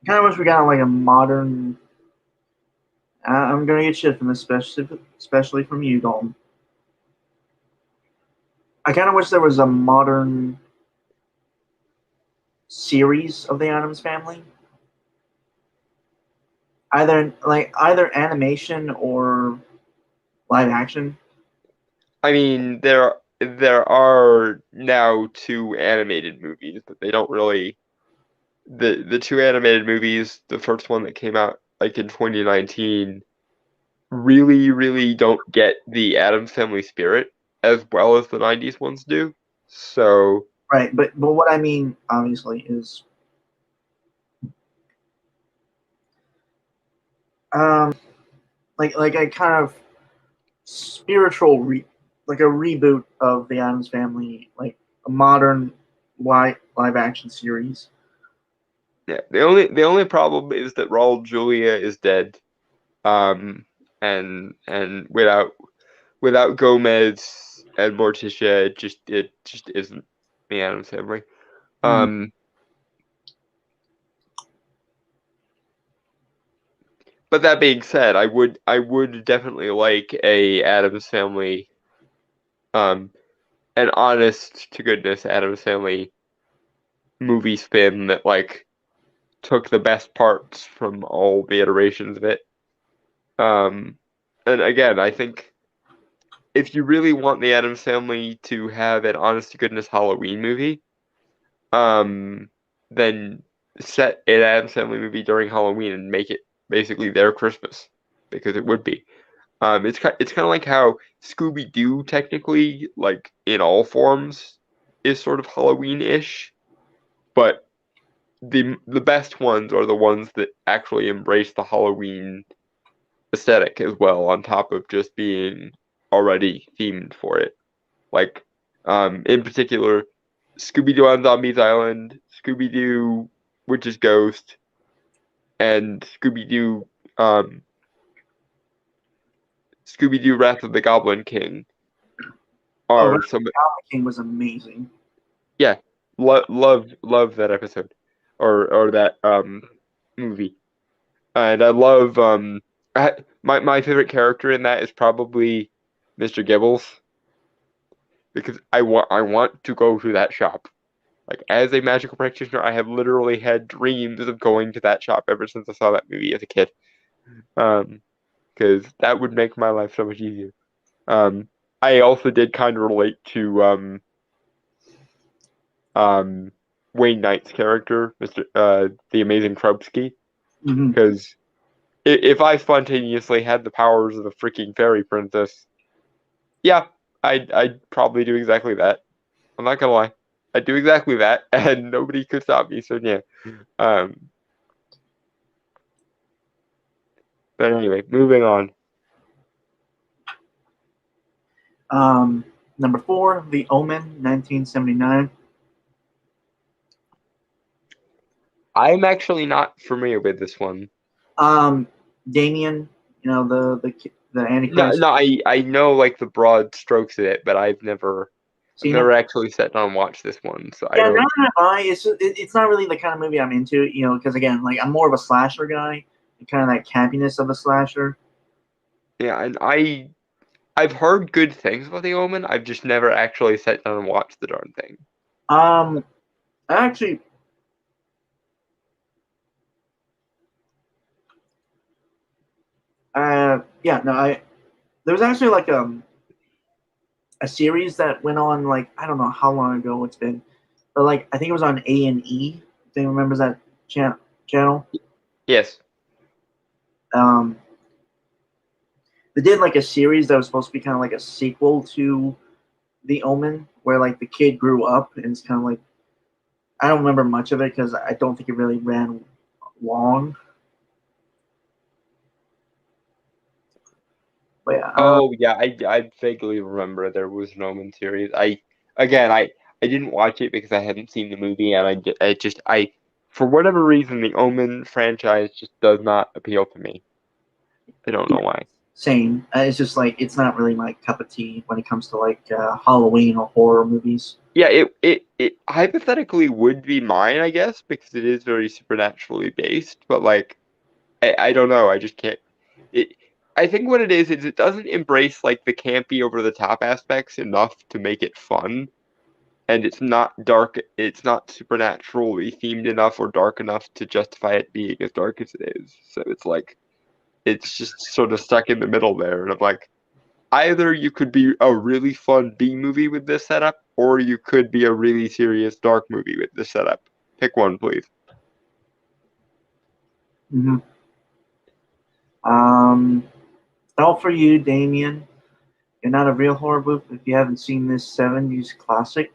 Kind of wish we got like a modern. I'm gonna get shit from this, especially from you, Dalton. I kind of wish there was a modern series of the Adams Family, either animation or live action. I mean, there are now two animated movies, but they don't really the two animated movies, the first one that came out like in 2019, really don't get the Addams Family spirit as well as the 90s ones do. So, Right, but what I mean obviously is um like a kind of spiritual like a reboot of the Adams Family, like a modern live action series. yeah, the only problem is that Raul Julia is dead. Um and without Gomez and Morticia, it just isn't the Addams Family. Mm. Um but that being said, I would definitely like a Addams Family, um an honest to goodness Addams Family movie spin that like took the best parts from all the iterations of it. Um, and again, I think if you really want the Addams Family to have an honest to goodness Halloween movie, um, then set an Addams Family movie during Halloween and make it basically their Christmas, because it would be. It's kind of like how Scooby Doo technically, like in all forms, is sort of Halloween-ish, but the best ones are the ones that actually embrace the Halloween aesthetic as well, on top of just being already themed for it. Like, in particular, Scooby Doo on Zombies Island, Scooby Doo Witch's Ghost, and um, Scooby Doo Wrath of the Goblin King Oh, are Red some. King was amazing. Yeah, love that episode, or that movie. And I love my favorite character in that is probably Mr. Gibbles, because I want to go to that shop. Like, as a magical practitioner, I have literally had dreams of going to that shop ever since I saw that movie as a kid. Um, because that would make my life so much easier. Um, I also did kind of relate to um Wayne Knight's character, Mr. The Amazing Krupski, Mm-hmm. because if I spontaneously had the powers of a freaking fairy princess, yeah, I'd probably do exactly that. I'm not gonna lie. I'd do exactly that, and nobody could stop me. So yeah. Um, but anyway, moving on. Number four, The Omen, 1979. I'm actually not familiar with this one. Damien, the No, Antichrist. no, I know like the broad strokes of it, but I've Seen it? never actually sat down and watched this one, so I Yeah, don't. neither have I. It's not really the kind of movie I'm into, because again, like I'm more of a slasher guy, and kind of that campiness of a slasher. Yeah, and I've heard good things about The Omen. I've just never actually sat down and watched the darn thing. Um, actually, yeah, no, there was actually like a series that went on, like I don't know how long ago it's been, but like I think it was on A&E. If anyone remembers that channel. Yes. Um, they did like a series that was supposed to be kind of like a sequel to The Omen, where like the kid grew up, and it's kind of like I don't remember much of it because I don't think it really ran long. But yeah, Oh yeah, I vaguely remember there was an Omen series. I didn't watch it because I hadn't seen the movie, and I for whatever reason the Omen franchise just does not appeal to me. I don't know why. Same. It's just like it's not really my cup of tea when it comes to like Halloween or horror movies. Yeah, it hypothetically would be mine, I guess, because it is very supernaturally based. But like, I don't know. I just can't. It. I think what it is it doesn't embrace like the campy over the top aspects enough to make it fun, and it's not dark. It's not supernaturally themed enough or dark enough to justify it being as dark as it is. So it's like it's just sort of stuck in the middle there, and I'm like, either you could be a really fun B movie with this setup, or you could be a really serious dark movie with this setup. Pick one, please. Mm-hmm. Um, all for you, Damien. You're not a real horror book if you haven't seen this '70s classic.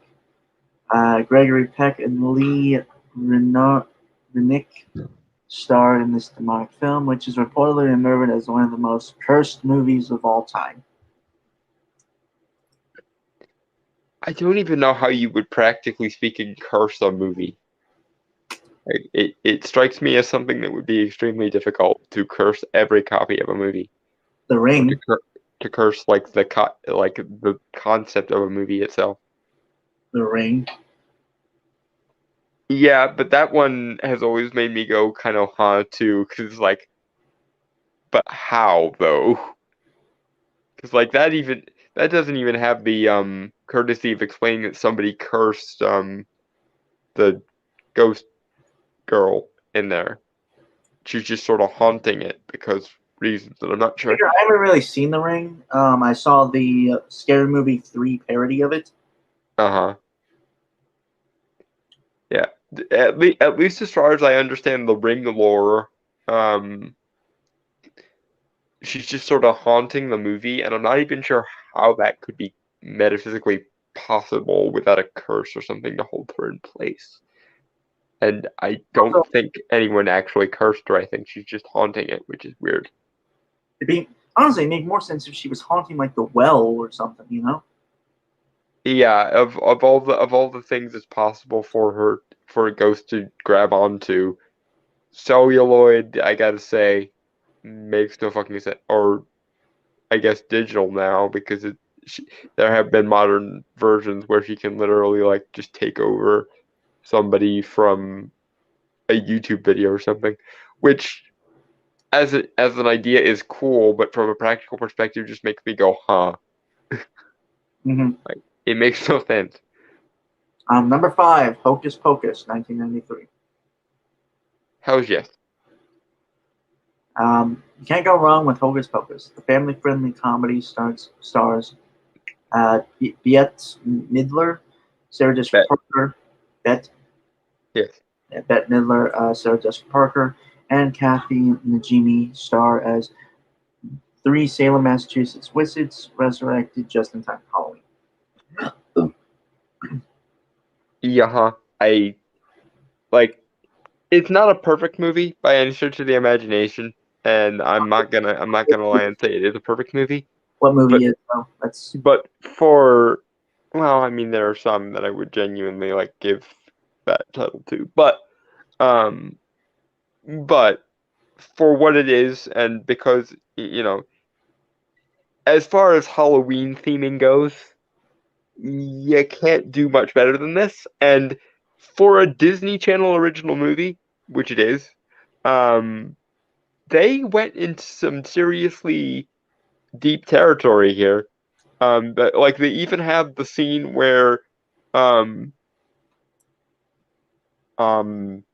Gregory Peck and Lee Renick starred in this demonic film, which is reportedly remembered as one of the most cursed movies of all time. I don't even know how you would practically speaking curse a movie. Like, it strikes me as something that would be extremely difficult to curse every copy of a movie, The or Ring. to curse like the concept of a movie itself. The Ring. Yeah, but that one has always made me go kind of huh too, because like, but how though? Because like that doesn't even have the courtesy of explaining that somebody cursed the ghost girl in there. She's just sort of haunting it because reasons that I'm not sure. I haven't really seen The Ring. I saw the Scary Movie 3 parody of it. Uh-huh. Yeah. At least as far as I understand the Ring lore, um, she's just sort of haunting the movie, and I'm not even sure how that could be metaphysically possible without a curse or something to hold her in place. And I don't Also, think anyone actually cursed her. I think she's just haunting it, which is weird. honestly, it'd make more sense if she was haunting like the well or something, you know? Yeah, of all the things it's possible for a ghost to grab onto, celluloid, I gotta say, makes no fucking sense. Or I guess digital now because there have been modern versions where she can literally like just take over somebody from a YouTube video or something, which as an idea is cool, but from a practical perspective just makes me go, huh? Mm-hmm. Like it makes no sense. Number 5, Hocus Pocus, 1993. How's yes? You can't go wrong with Hocus Pocus. The family-friendly comedy stars Bette Midler, Sarah Jessica Bet. Parker, Bette, Yes. Bette Midler, Sarah Jessica Parker, and Kathy Najimy star as 3 Salem, Massachusetts wizards resurrected just in time for Halloween. Yeah, huh. I like it's not a perfect movie by any stretch of the imagination, and I'm not gonna lie and say it is a perfect movie. What But movie is though? That's but for well, I mean there are some that I would genuinely like give that title to. Um but for what it is and because you know, as far as Halloween theming goes, you can't do much better than this. And for a Disney Channel original movie, which it is, um, they went into some seriously deep territory here. But like they even have the scene where um um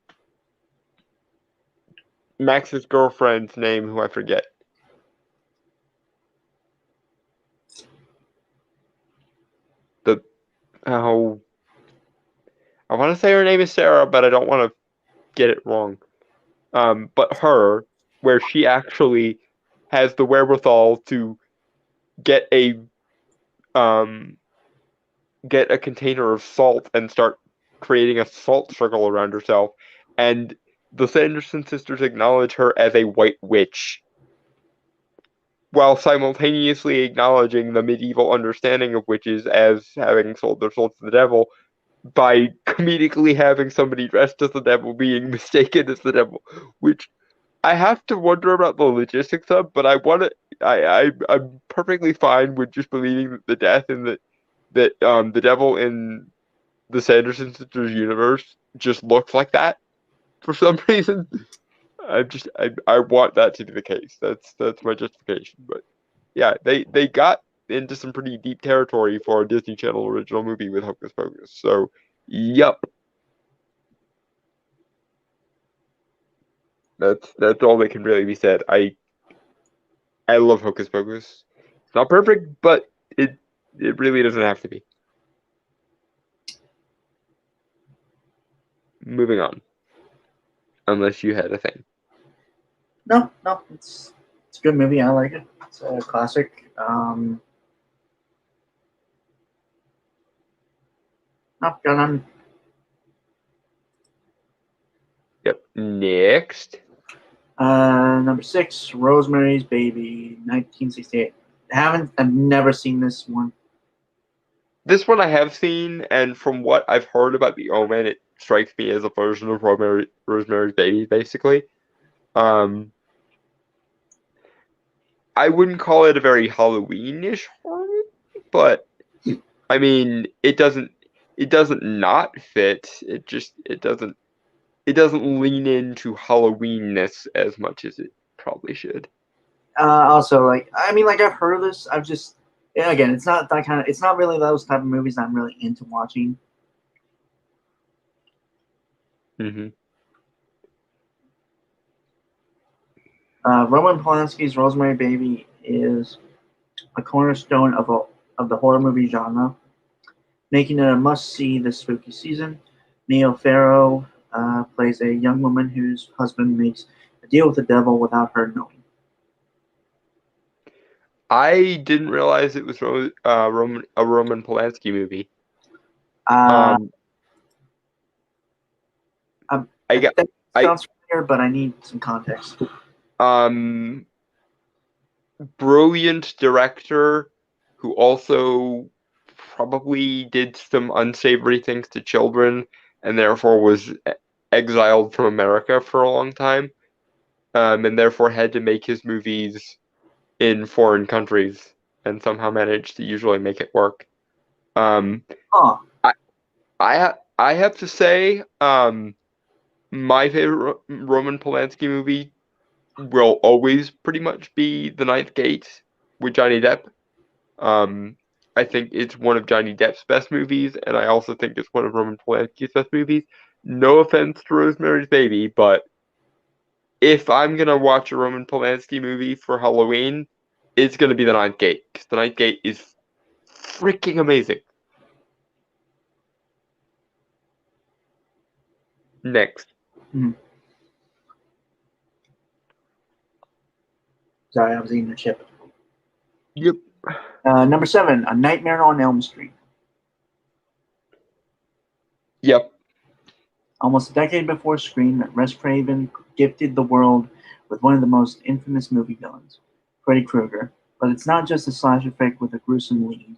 Max's girlfriend's name, who I forget. The oh I want to say her name is Sarah, but I don't want to get it wrong. But her, where she actually has the wherewithal to get a um get a container of salt and start creating a salt circle around herself, and the Sanderson sisters acknowledge her as a white witch, while simultaneously acknowledging the medieval understanding of witches as having sold their souls to the devil by comedically having somebody dressed as the devil being mistaken as the devil, which I have to wonder about the logistics of, but I want to. I'm perfectly fine with just believing that the death and the devil in the Sanderson sisters universe just looks like that for some reason. I want that to be the case. That's my justification. But yeah, they got into some pretty deep territory for a Disney Channel original movie with Hocus Pocus. So, yep, that's all that can really be said. I love Hocus Pocus. It's not perfect, but it really doesn't have to be. Moving on, unless you had a thing. No, it's a good movie. I like it. It's a classic. No, got none. Yep. Next. Number 6, Rosemary's Baby, 1968. I've never seen this one. This one I have seen, and from what I've heard about The Omen, it strikes me as a version of Rosemary's Baby, basically. Um, I wouldn't call it a very Halloween-ish horror movie, but I mean, it doesn't not fit. It doesn't lean into Halloweenness as much as it probably should. Also, I've heard of this. I've just, yeah, again, it's not that kind of. It's not really those type of movies I'm really into watching. Mm-hmm. Roman Polanski's Rosemary Baby is a cornerstone of the horror movie genre, making it a must-see this spooky season. Neo Farrow plays a young woman whose husband makes a deal with the devil without her knowing. I didn't realize it was a Roman Polanski movie. Uh, Um, I got that I sounds familiar, but I need some context. um brilliant director who also probably did some unsavory things to children and therefore was exiled from America for a long time, and therefore had to make his movies in foreign countries and somehow managed to usually make it work. Um, Huh. I I have to say, my favorite Roman Polanski movie will always pretty much be The Ninth Gate with Johnny Depp. Um, I think it's one of Johnny Depp's best movies, and I also think it's one of Roman Polanski's best movies. No offense to Rosemary's Baby, but if I'm gonna watch a Roman Polanski movie for Halloween, it's gonna be The Ninth Gate, because The Ninth Gate is freaking amazing. Next. Hmm. Sorry, I was eating a chip. Yep. Number 7, A Nightmare on Elm Street. Yep. Almost a decade before Scream, Wes Craven gifted the world with one of the most infamous movie villains, Freddy Krueger. But it's not just a slasher flick with a gruesome lead.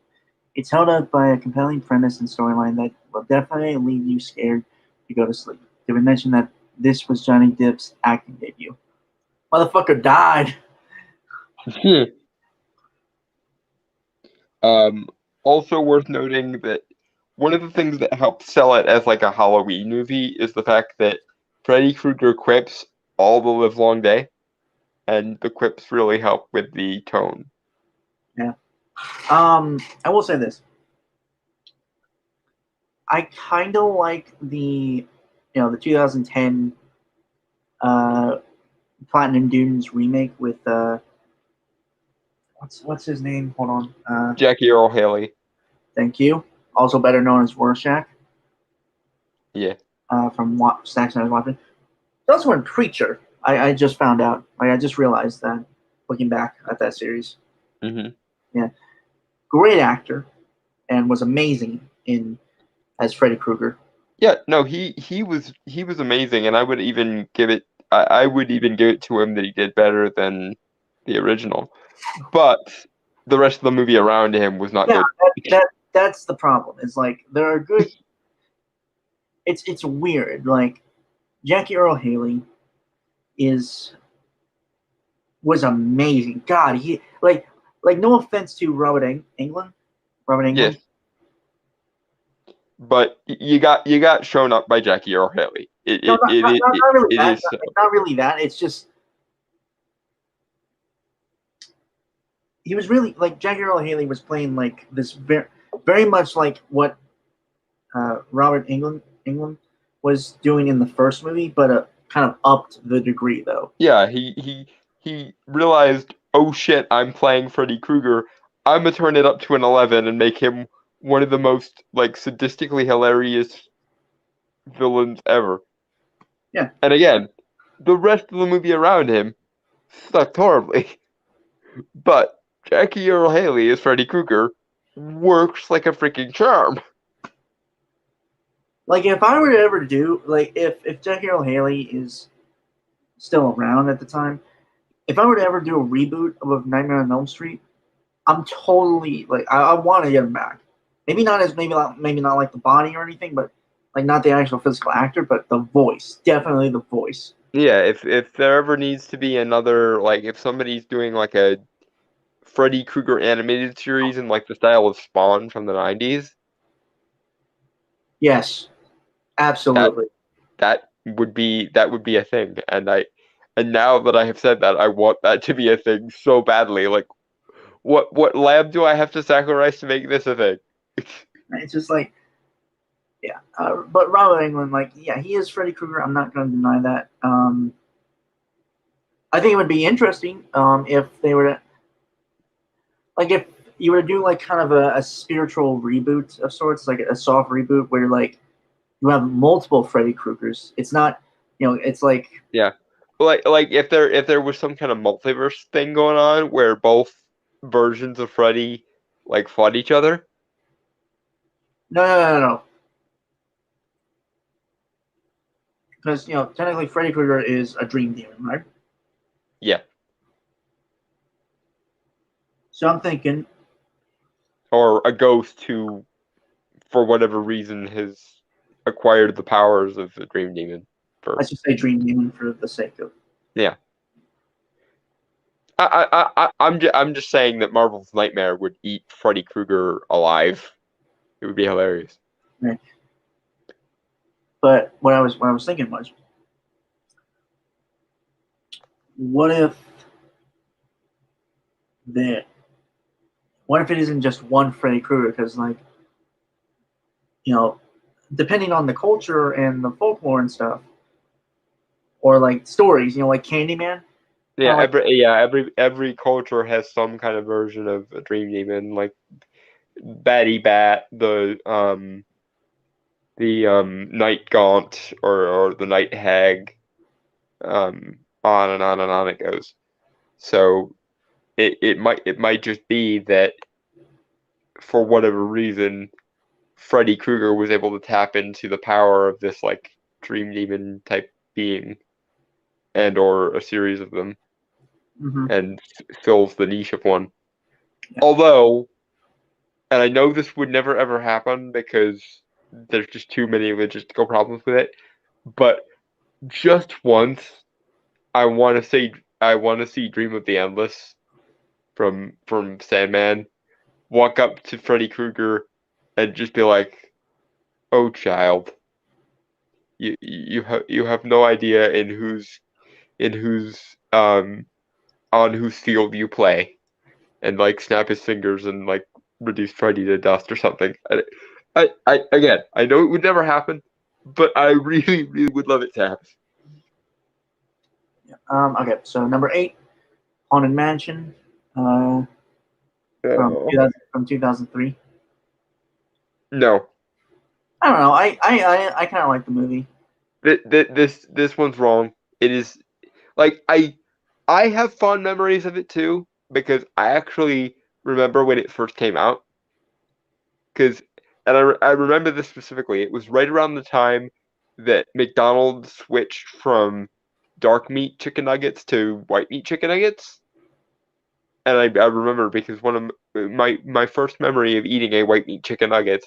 It's held up by a compelling premise and storyline that will definitely leave you scared to go to sleep. Did we mention that this was Johnny Depp's acting debut? Motherfucker died. Um, Also worth noting that one of the things that helps sell it as like a Halloween movie is the fact that Freddy Krueger quips all the livelong day, and the quips really help with the tone. Yeah. I will say this. I kind of like the 2010 uh, Platinum Dunes remake with what's his name? Hold on. Jackie Earl Haley. Thank you. Also better known as Rorschach Yeah. from Zack Snyder's Watchmen. He's also in Preacher. I just found out. I just realized that looking back at that series. Mm-hmm. Yeah, great actor, and was amazing in as Freddy Krueger. Yeah, no, he was amazing, and I would even give it I would even give it to him that he did better than the original. But the rest of the movie around him was not Yeah, good. that's the problem. It's like there are good. It's weird. Like Jackie Earl Haley is was amazing. God, he like no offense to Robert Yes, Englund. but you got shown up by Jackie Earle Haley. No, not really It that. is so. Not really that. It's just he was really like Jackie Earle Haley was playing like this very much like what Robert England was doing in the first movie, but kind of upped the degree though. Yeah, he realized, oh shit, I'm playing Freddy Krueger. I'm gonna turn it up to an 11 and make him one of the most like sadistically hilarious villains ever. Yeah, And again, the rest of the movie around him sucked horribly. But Jackie Earle Haley as Freddy Krueger works like a freaking charm. like if I were to ever do like if Jackie Earle Haley is still around at the time, if I were to ever do a reboot of Nightmare on Elm Street, I'm totally like I want to get him back. Maybe not like the body or anything, but like not the actual physical actor, but the voice, definitely the voice. Yeah, if there ever needs to be another, like if somebody's doing like a Freddy Krueger animated series in like the style of Spawn from the 90s, Yes, that absolutely. that would be a thing. And now that I have said that, I want that to be a thing so badly. Like what lab do I have to sacrifice to make this a thing? It's just like yeah, but Robert Englund, like yeah, he is Freddy Krueger. I'm not going to deny that. I think it would be interesting if they were to, like if you were to do like kind of a spiritual reboot of sorts, like a soft reboot where like you have multiple Freddy Kruegers. It's not, it's like Yeah. Like if there was some kind of multiverse thing going on where both versions of Freddy like fought each other. no, because technically Freddy Krueger is a dream demon, right? Yeah. So I'm thinking, Or a ghost who for whatever reason has acquired the powers of the Dream Demon for let's just say dream demon for the sake of. yeah. I'm just saying that Marvel's Nightmare would eat Freddy Krueger alive. It would be hilarious. Right. But what I was thinking was, what if the what if it isn't just one Freddy Krueger? Because like you know, depending on the culture and the folklore and stuff, or like stories, like Candyman, kind of like Every culture has some kind of version of a Dream Demon, like Batty Bat, the Night Gaunt or the Night Hag, on and on and on it goes. So it might just be that for whatever reason Freddy Krueger was able to tap into the power of this like dream demon type being and or a series of them mm-hmm, and fills the niche of one. yeah. Although, and I know this would never ever happen because there's just too many logistical problems with it, but just once I want to see Dream of the Endless from Sandman walk up to Freddy Krueger and just be like, "Oh, child, you have no idea in whose on whose field you play," and like snap his fingers and like reduce Freddy to dust or something. I again, I know it would never happen, but I really really would love it to happen. Okay, so number 8, Haunted Mansion, Oh. from 2003. No, I don't know. I kind of like the movie. this one's wrong. It is like I have fond memories of it too because I actually remember when it first came out. Because and I remember this specifically. It was right around the time that McDonald's switched from dark meat chicken nuggets to white meat chicken nuggets. And I remember because one of my first memory of eating a white meat chicken nugget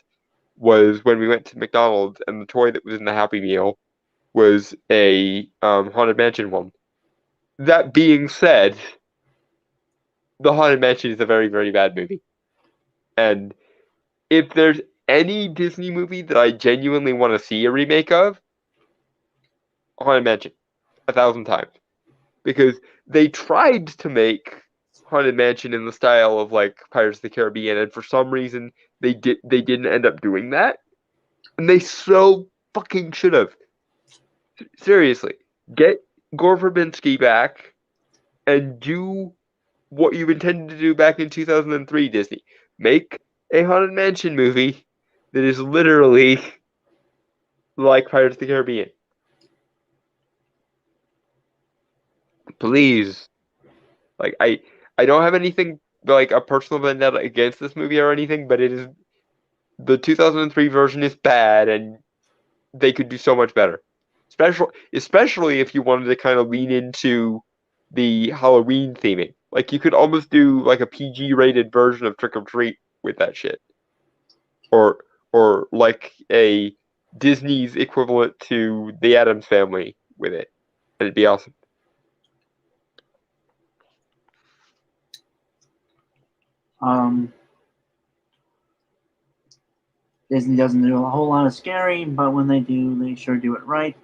was when we went to McDonald's and the toy that was in the Happy Meal was a Haunted Mansion one. That being said, The Haunted Mansion is a very, very bad movie. And if there's any Disney movie that I genuinely want to see a remake of, Haunted Mansion, 1,000 times. Because they tried to make Haunted Mansion in the style of like Pirates of the Caribbean, and for some reason they didn't end up doing that. And they so fucking should have. Seriously, get Gore Verbinski back and do what you intended to do back in 2003, Disney. Make a Haunted Mansion movie that is literally like Pirates of the Caribbean. Please. Like I don't have anything like a personal vendetta against this movie or anything, but it is the 2003 version is bad and they could do so much better. Especially if you wanted to kind of lean into the Halloween theming. Like you could almost do like a PG rated version of Trick or Treat with that shit. Or like a Disney's equivalent to the Addams Family with it. And it'd be awesome. Disney doesn't do a whole lot of scary, but when they do, they sure do it right.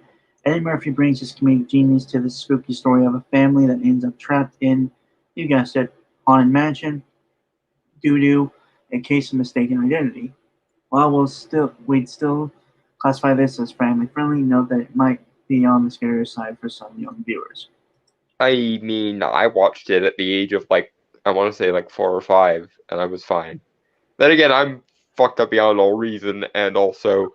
Eddie Murphy brings his comedic genius to the spooky story of a family that ends up trapped in, you guessed it, Haunted Mansion, doo-doo, a case of mistaken identity. While we'd still classify this as family friendly, note that it might be on the scarier side for some young viewers. I mean, I watched it at the age of like I want to say like 4 or 5, and I was fine. Then again, I'm fucked up beyond all reason, and also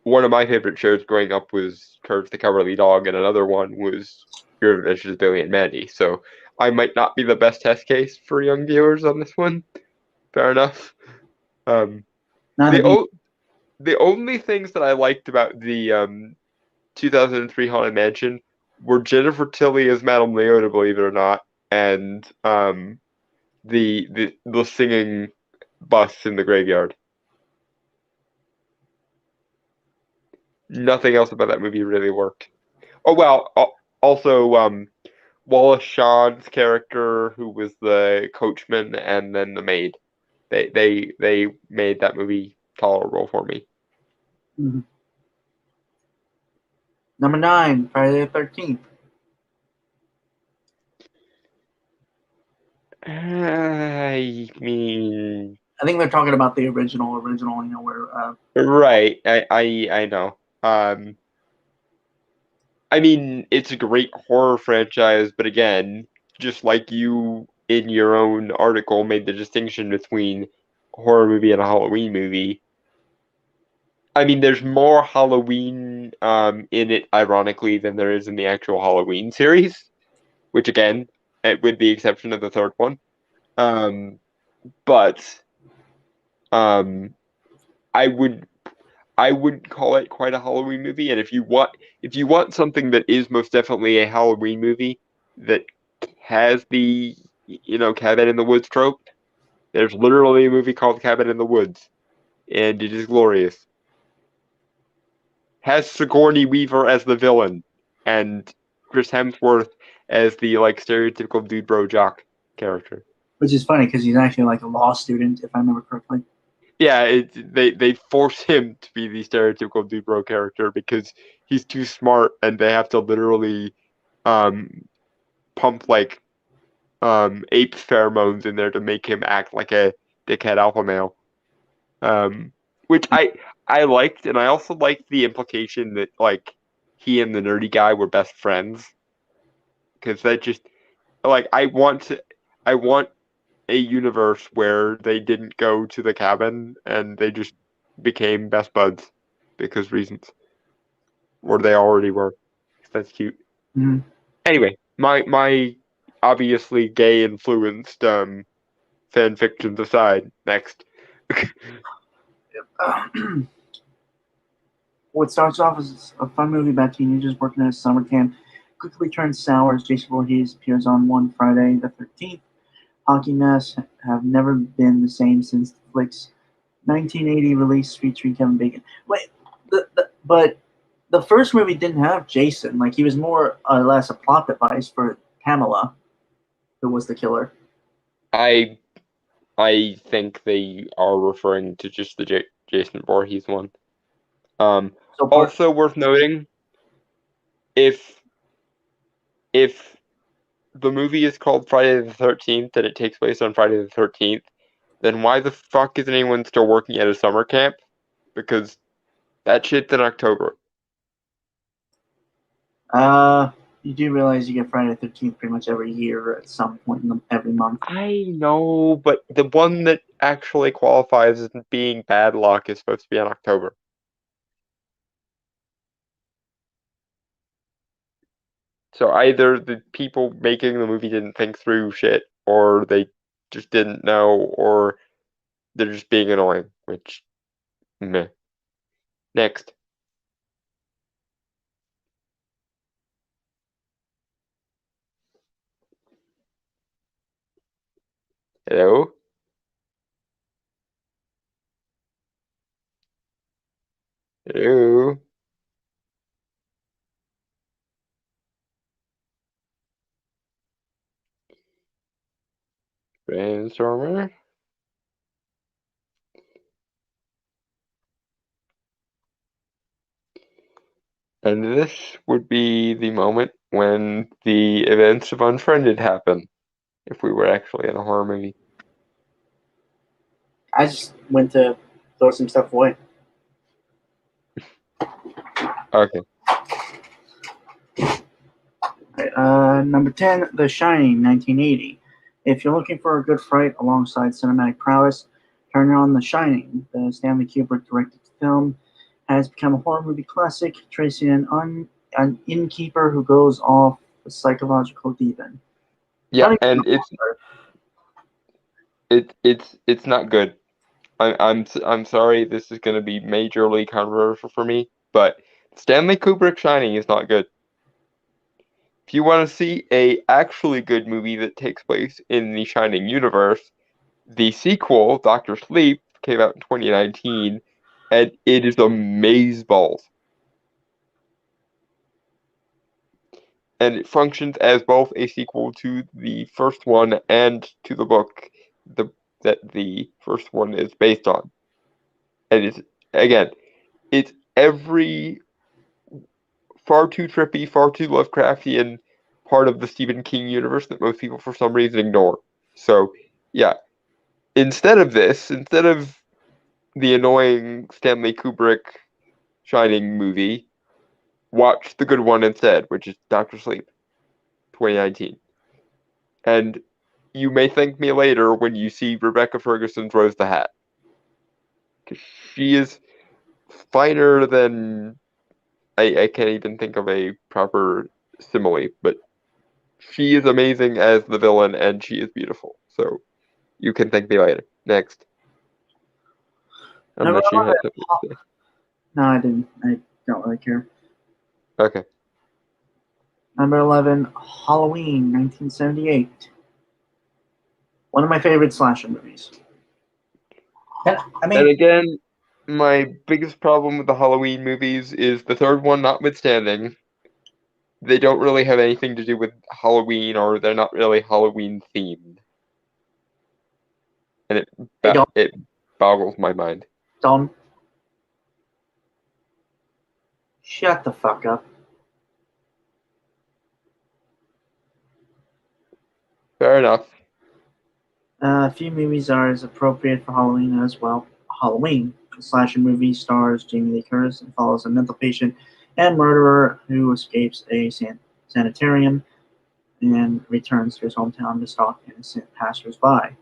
one of my favorite shows growing up was Courage the Cowardly Dog, and another one was Your Adventures of Billy and Mandy. So I might not be the best test case for young viewers on this one. Fair enough. The the only things that I liked about the 2003 Haunted Mansion were Jennifer Tilly as Madame Leota, believe it or not, and the singing bus in the graveyard. Nothing else about that movie really worked. Oh well, also Wallace Shawn's character, who was the coachman, and then the maid. They made that movie tolerable for me. Mm-hmm. Number 9, Friday the 13th. I mean, I think they're talking about the original, you know, where right. I know. I mean, it's a great horror franchise, but again, just like you in your own article made the distinction between a horror movie and a Halloween movie. I mean, there's more Halloween in it, ironically, than there is in the actual Halloween series, which again, with the exception of the third one. But I wouldn't call it quite a Halloween movie. And if you want something that is most definitely a Halloween movie that has the Cabin in the Woods trope, there's literally a movie called Cabin in the Woods, and it is glorious. Has Sigourney Weaver as the villain, and Chris Hemsworth as the like stereotypical dude bro jock character. Which is funny because he's actually like a law student, if I remember correctly. Yeah, they force him to be the stereotypical dude bro character because he's too smart, and they have to literally pump like ape pheromones in there to make him act like a dickhead alpha male. Which I liked, and I also liked the implication that like he and the nerdy guy were best friends, because that just like I want a universe where they didn't go to the cabin and they just became best buds because reasons, or they already were. That's cute. Mm-hmm. Anyway, my obviously gay influenced fan fictions aside. Next. What starts off as a fun movie about teenagers working at a summer camp quickly turns sour as Jason Voorhees appears on one Friday the 13th. Hockey masks have never been the same since the flick's 1980 release featuring Kevin Bacon. Wait, but the first movie didn't have Jason. Like, he was more or less a plot device for Pamela, who was the killer. I think they are referring to just the Jason Voorhees one. So part Also worth noting, if the movie is called Friday the 13th and it takes place on Friday the 13th, then why the fuck isn't anyone still working at a summer camp? Because that shit's in October. you do realize you get Friday the 13th pretty much every year at some point every month. I know, but the one that actually qualifies as being bad luck is supposed to be in October. So either the people making the movie didn't think through shit, or they just didn't know, or they're just being annoying, which, meh. Next. Hello? Hello? Brainstormer? And this would be the moment when the events of Unfriended happen, if we were actually in a horror movie. I just went to throw some stuff away. Okay. Number 10, The Shining, 1980. If you're looking for a good fright alongside cinematic prowess, turn on The Shining. The Stanley Kubrick directed film has become a horror movie classic, tracing an innkeeper who goes off the psychological deep end. Yeah, and it's not good. I'm sorry, this is going to be majorly controversial for me, but Stanley Kubrick Shining is not good. If you want to see a actually good movie that takes place in the Shining universe, the sequel, Doctor Sleep, came out in 2019, and it is amazeballs. And it functions as both a sequel to the first one and to the book that the first one is based on. And it's every far too trippy, far too Lovecraftian part of the Stephen King universe that most people for some reason ignore. So, yeah, instead of the annoying Stanley Kubrick Shining movie, watch the good one instead, which is Doctor Sleep, 2019. And you may thank me later when you see Rebecca Ferguson's Rose the Hat. Because she is finer than I can't even think of a proper simile, but she is amazing as the villain and she is beautiful. So you can thank me later. Next. Number Unless you had 11. something to say. No, I didn't. I don't really care. Okay. Number 11, Halloween, 1978. One of my favorite slasher movies. And again, my biggest problem with the Halloween movies is the third one notwithstanding, they don't really have anything to do with Halloween or they're not really Halloween themed. And it boggles my mind. Don, shut the fuck up. Fair enough. A few movies are as appropriate for Halloween as well. Halloween, a slasher movie, stars Jamie Lee Curtis and follows a mental patient and murderer who escapes a sanitarium and returns to his hometown to stalk innocent passersby.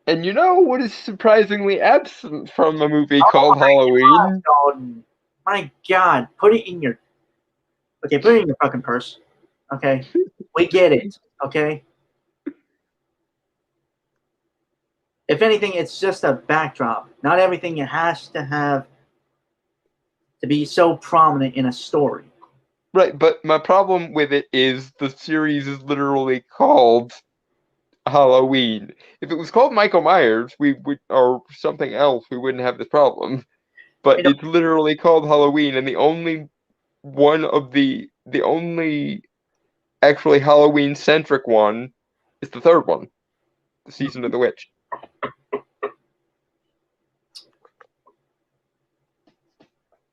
And you know what is surprisingly absent from a movie Oh called Halloween? God, my God, put it in your fucking purse. Okay, we get it. Okay. If anything, it's just a backdrop. Not everything has to have to be so prominent in a story. Right, but my problem with it is the series is literally called Halloween. If it was called Michael Myers, we would or something else, we wouldn't have this problem. But it's literally called Halloween, and the only actually Halloween centric one It's the third one, The Season of the Witch.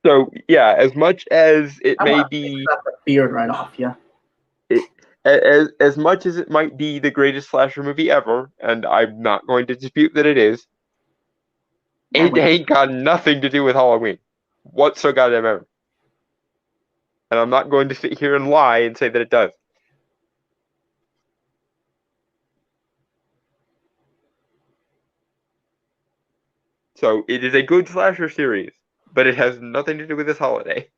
So yeah, as much as it may be, cut the beard right off. Yeah. as much as it might be the greatest slasher movie ever, and I'm not going to dispute that it is, it ain't got nothing to do with Halloween whatsoever. And I'm not going to sit here and lie and say that it does. So it is a good slasher series, but it has nothing to do with this holiday.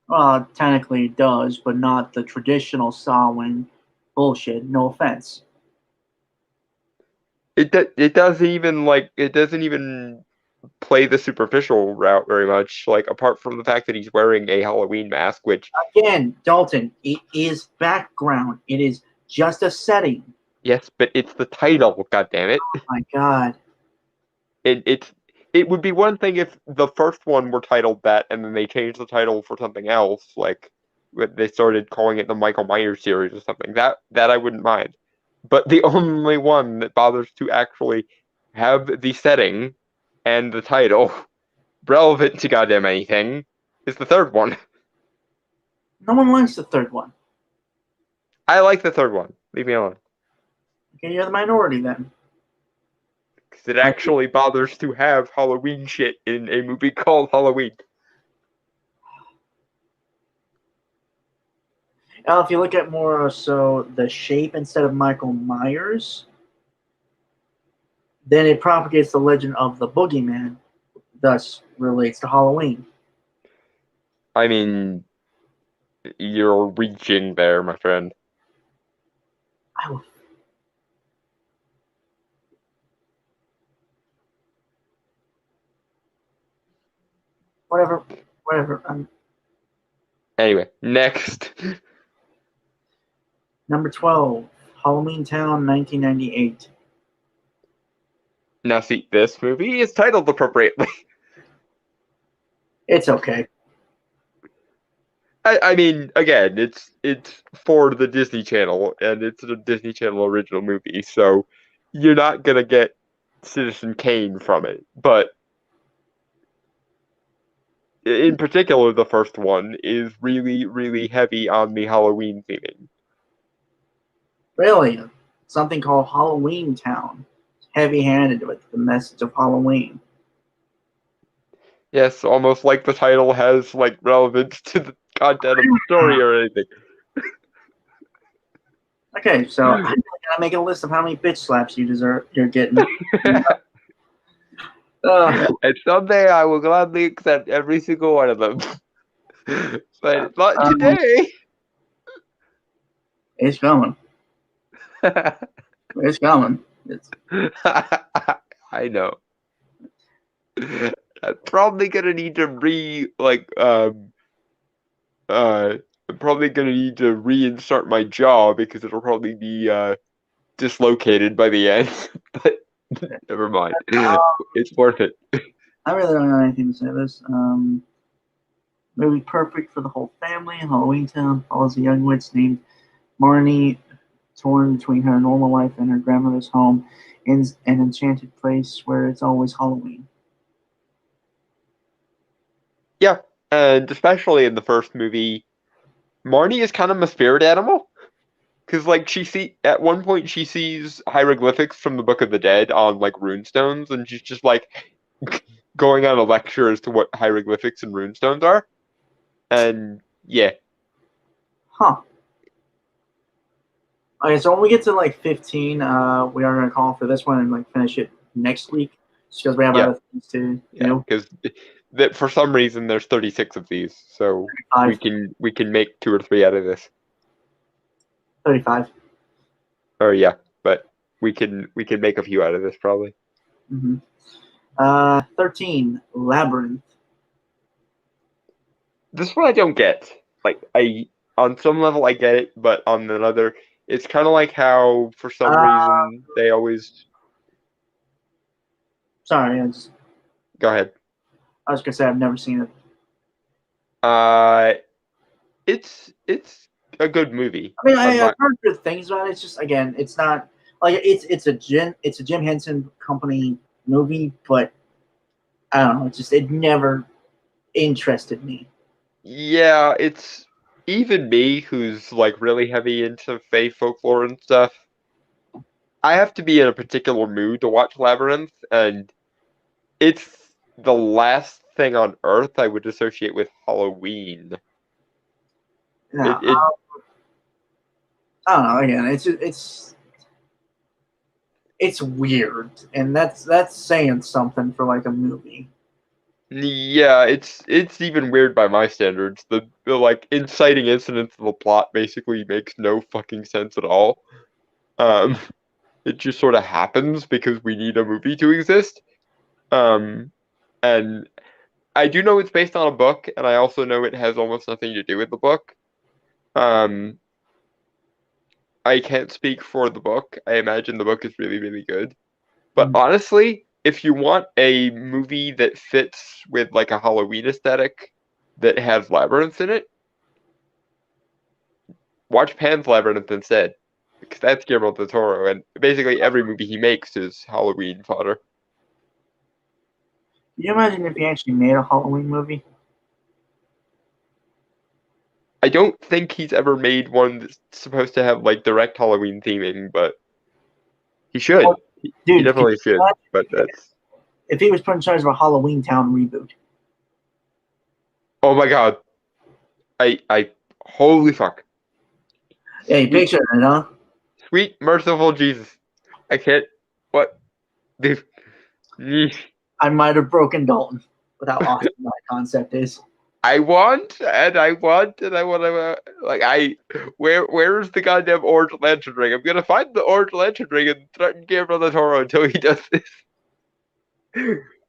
Well, it technically it does, but not the traditional Samhain bullshit. No offense. It doesn't even play the superficial route very much. Like apart from the fact that he's wearing a Halloween mask, which Again, Dalton, it is background. It is just a setting. yes, but it's the title. God damn it! Oh my God. It would be one thing if the first one were titled that and then they changed the title for something else, like they started calling it the Michael Myers series or something. That I wouldn't mind. But the only one that bothers to actually have the setting and the title relevant to goddamn anything is the third one. No one likes the third one. I like the third one. Leave me alone. Okay, you're the minority then. Because it actually bothers to have Halloween shit in a movie called Halloween. Now, if you look at more so the shape instead of Michael Myers, then it propagates the legend of the boogeyman, thus relates to Halloween. I mean, you're reaching there, my friend. I will. Whatever. Anyway, next. Number 12, Halloween Town, 1998. Now, see, this movie is titled appropriately. It's okay. I mean, again, it's for the Disney Channel, and it's a Disney Channel original movie, so you're not gonna get Citizen Kane from it. But in particular, the first one is really, really heavy on the Halloween theming. Really, something called Halloween Town. Heavy-handed with the message of Halloween. Yes, almost like the title has like relevance to the content of the story or anything. Okay, so I'm gonna make a list of how many bitch slaps you're getting. And someday I will gladly accept every single one of them. But not today. It's coming. It's coming. I know. I'm probably gonna need to I'm probably gonna need to reinsert my jaw because it'll probably be dislocated by the end. But never mind. It's worth it. I really don't have anything to say this. Movie perfect for the whole family. Halloween Town follows a young witch named Marnie, torn between her normal life and her grandmother's home in an enchanted place where it's always Halloween. Yeah, and especially in the first movie, Marnie is kind of a spirit animal. Because like at one point she sees hieroglyphics from the Book of the Dead on like runestones, and she's just like going on a lecture as to what hieroglyphics and runestones are. And yeah. Huh. Okay, so when we get to like 15, we are gonna call for this one and like finish it next week, just because we have other things to do. Because that for some reason there's 36 of these, so 35. we can make 2 or 3 out of this. 35. Or yeah, but we can make a few out of this probably. 13, Labyrinth. This one I don't get. Like on some level I get it, but on another, it's kind of like how for some reason they always. Sorry, Go ahead. I was gonna say I've never seen it. It's a good movie. I mean, I've heard good things about it. It's just, again, it's not like it's a Jim Henson Company movie, but I don't know. It never interested me. Yeah, it's even me who's like really heavy into fae folklore and stuff. I have to be in a particular mood to watch Labyrinth, and it's the last thing on earth I would associate with Halloween. Yeah, It I don't know. Again, it's weird, and that's saying something for like a movie. Yeah, it's even weird by my standards. The like inciting incidents of the plot basically makes no fucking sense at all. Um, it just sort of happens because we need a movie to exist. Um, and I do know it's based on a book, and I also know it has almost nothing to do with the book. Um, I can't speak for the book. I imagine the book is really, really good. But honestly, if you want a movie that fits with like a Halloween aesthetic that has labyrinths in it, watch Pan's Labyrinth instead. Because that's Guillermo del Toro, and basically every movie he makes is Halloween fodder. Can you imagine if he actually made a Halloween movie? I don't think he's ever made one that's supposed to have like direct Halloween theming, but he should. Oh, He dude, definitely should. But that's if he was put in charge of a Halloween Town reboot. oh my god. I holy fuck. Hey, picture it, huh? Sweet merciful Jesus. I can't what dude. I might have broken Dalton with how awesome that concept is. I want and I want and I want to like where's the goddamn orange lantern ring? I'm gonna find the orange lantern ring and threaten Guillermo del Toro until he does this.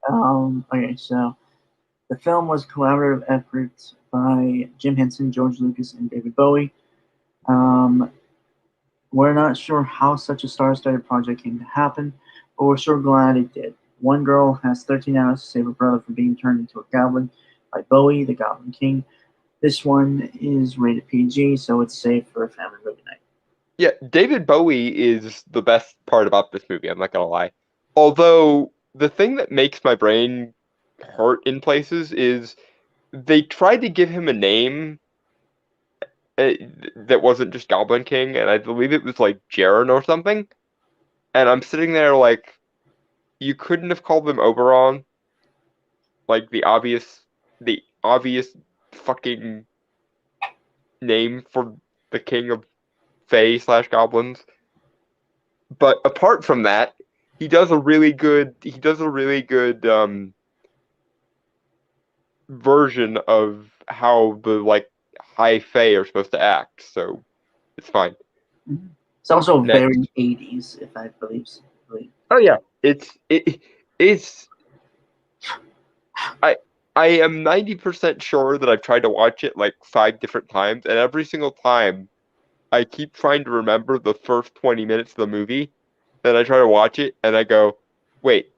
Okay, so the film was a collaborative effort by Jim Henson, George Lucas, and David Bowie. We're not sure how such a star-studded project came to happen, but we're sure glad it did. One girl has 13 hours to save her brother from being turned into a goblin by Bowie, the Goblin King. This one is rated PG, so it's safe for a family movie night. Yeah, David Bowie is the best part about this movie, I'm not gonna lie. Although the thing that makes my brain hurt in places is they tried to give him a name uh, that wasn't just Goblin King, and I believe it was like Jaren or something. And I'm sitting there like, you couldn't have called him Oberon, like the obvious fucking name for the king of Fae slash goblins. But apart from that, he does a really good version of how the like high Fae are supposed to act, so it's fine. It's also Next. very 80s, if I believe. Oh yeah, it's I I am 90% sure that I've tried to watch it like 5 different times, and every single time I keep trying to remember the first 20 minutes of the movie. Then I try to watch it and I go, wait,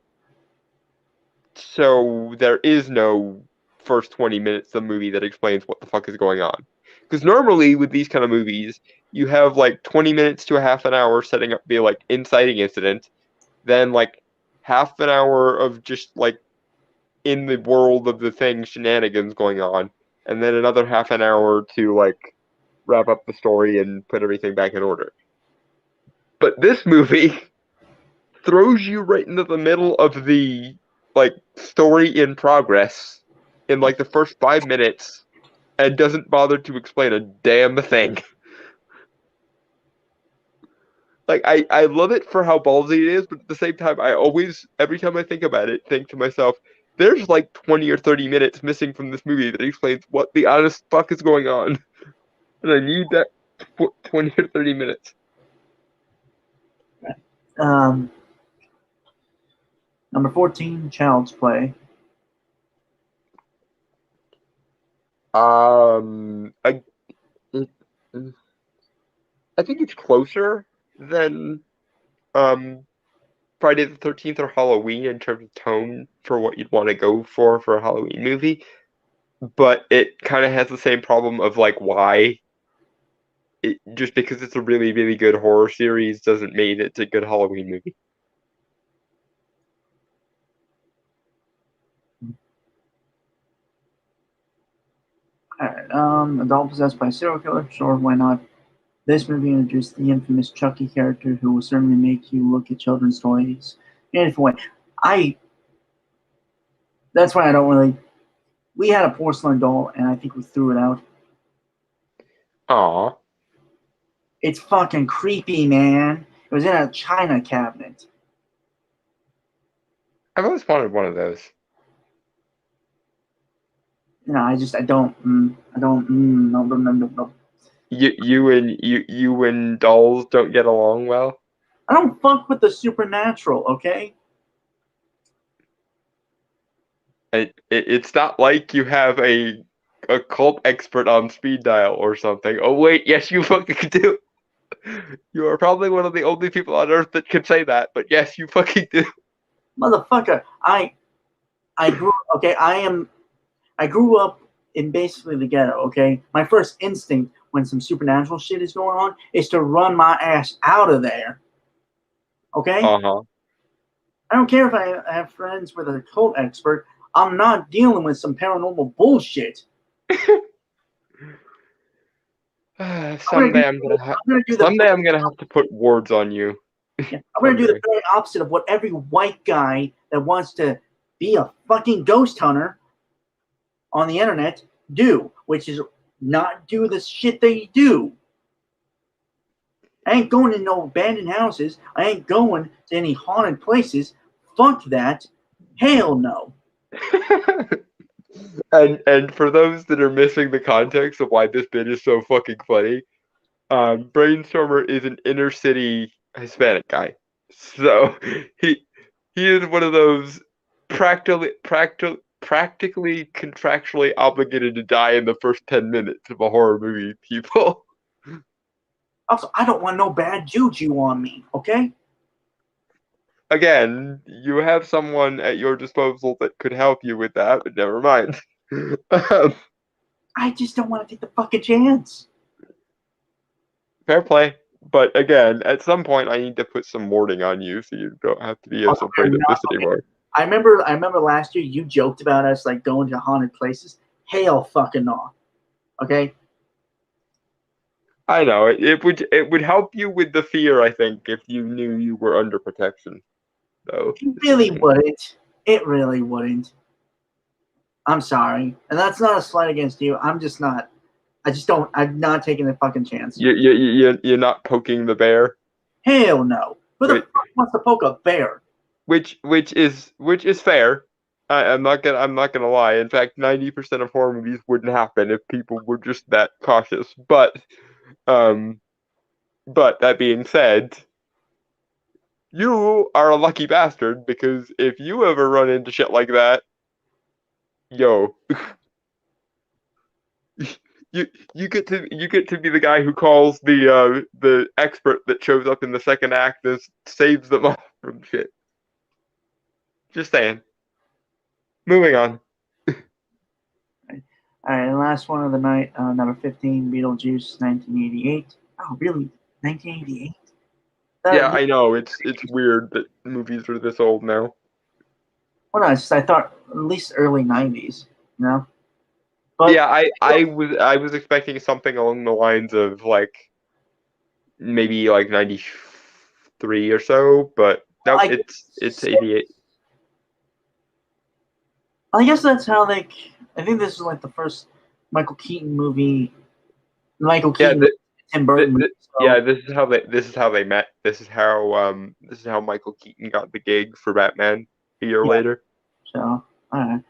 so there is no first 20 minutes of the movie that explains what the fuck is going on. Because normally with these kind of movies, you have like 20 minutes to a half an hour setting up the like inciting incident, then like half an hour of just like in the world of the thing shenanigans going on, and then another half an hour to like wrap up the story and put everything back in order. But this movie throws you right into the middle of the like story in progress in like the first 5 minutes and doesn't bother to explain a damn thing. Like I love it for how ballsy it is, but at the same time I always every time I think about it, think to myself, there's like 20 or 30 minutes missing from this movie that explains what the honest fuck is going on. And I need that 20 or 30 minutes. Number 14, Child's Play. I I think it's closer than um Friday the 13th or Halloween in terms of tone for what you'd want to go for a Halloween movie, but it kind of has the same problem of like why just because it's a really, really good horror series doesn't mean it's a good Halloween movie. Alright, adult possessed by a serial killer? Sure, why not? This movie introduced the infamous Chucky character who will certainly make you look at children's toys in a different way. That's why I don't really. We had a porcelain doll, and I think we threw it out. Aw. It's fucking creepy, man. It was in a china cabinet. I've always wanted one of those. I don't, no. You and dolls don't get along well? I don't fuck with the supernatural, okay? It's not like you have a cult expert on speed dial or something. Oh wait, yes you fucking do. You are probably one of the only people on Earth that can say that, but yes, you fucking do. Motherfucker, I grew up in basically the ghetto, okay? My first instinct when some supernatural shit is going on is to run my ass out of there. Okay? Uh-huh. I don't care if I have friends with a cult expert. I'm not dealing with some paranormal bullshit. Someday I'm gonna have to put words on you. Yeah, I'm gonna do the very opposite of what every white guy that wants to be a fucking ghost hunter on the internet do, which is not do the shit they do. I ain't going to no abandoned houses. I ain't going to any haunted places. Fuck that. Hell no. And for those that are missing the context of why this bit is so fucking funny, Brainstormer is an inner city Hispanic guy. So he is one of those practically contractually obligated to die in the first 10 minutes of a horror movie people. Also, I don't want no bad juju on me, okay? Again, you have someone at your disposal that could help you with that, but never mind. I just don't want to take the fucking chance. Fair play. But again, at some point I need to put some warding on you so you don't have to be as afraid of this anymore. I remember last year you joked about us like going to haunted places. Hell fucking no. Okay? I know. It would help you with the fear, I think, if you knew you were under protection. Though. It really wouldn't. It really wouldn't. I'm sorry. And that's not a slight against you. I'm not taking the fucking chance. You're not poking the bear? Hell no. Who the fuck wants to poke a bear? Which is fair. I'm not gonna lie. In fact, 90% of horror movies wouldn't happen if people were just that cautious. But that being said, you are a lucky bastard because if you ever run into shit like that, yo, you get to be the guy who calls the expert that shows up in the second act and saves them all from shit. Just saying. Moving on. All right, last one of the night, number 15, Beetlejuice, 1988. Oh, really? 1988? Yeah, I know. It's weird that movies are this old now. Well, no, I thought at least early 90s, you know? But yeah, I was expecting something along the lines of like maybe like 93 or so, but no, it's 88. I guess that's how I think this is like the first Michael Keaton movie. Tim Burton. Yeah, this is how they met. This is how Michael Keaton got the gig for Batman a year later. So, all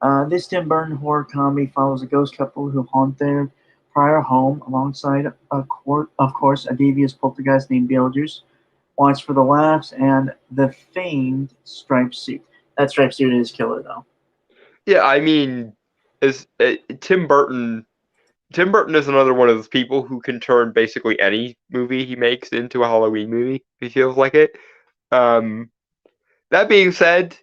right. This Tim Burton horror comedy follows a ghost couple who haunt their prior home alongside of course, a devious poltergeist named Beetlejuice. Watch for the laughs and the famed striped suit. That striped suit is killer, though. Yeah, I mean, Tim Burton is another one of those people who can turn basically any movie he makes into a Halloween movie. If he feels like it. That being said,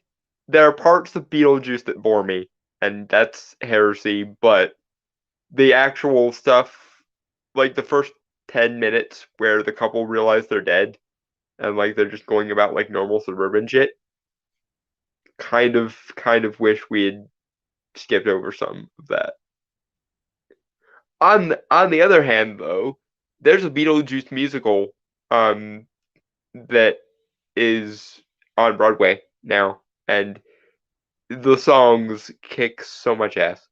there are parts of Beetlejuice that bore me, and that's heresy. But the actual stuff, like the first 10 minutes where the couple realize they're dead and like they're just going about like normal suburban shit. Kind of wish we had skipped over some of that. On the other hand, though, there's a Beetlejuice musical that is on Broadway now, and the songs kick so much ass.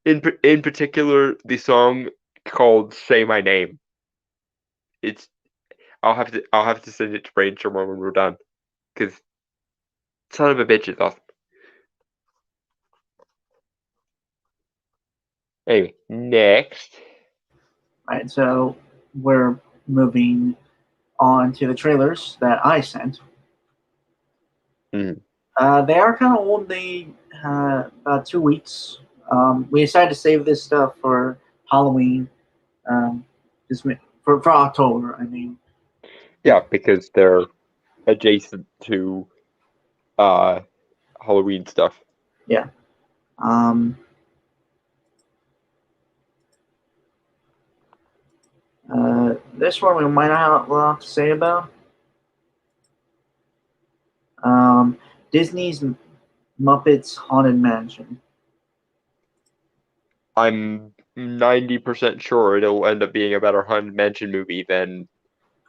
In particular, the song called "Say My Name." It's I'll have to send it to Brainstorm when we're done, because son of a bitch is awesome. Anyway, next. Right, so we're moving on to the trailers that I sent. Mm. They are kind of old. They about 2 weeks. We decided to save this stuff for Halloween. Just for October. I mean, Yeah, because they're adjacent to Halloween stuff. yeah. This one we might not have a lot to say about. Disney's Muppets Haunted Mansion. I'm 90% sure it'll end up being a better Haunted Mansion movie than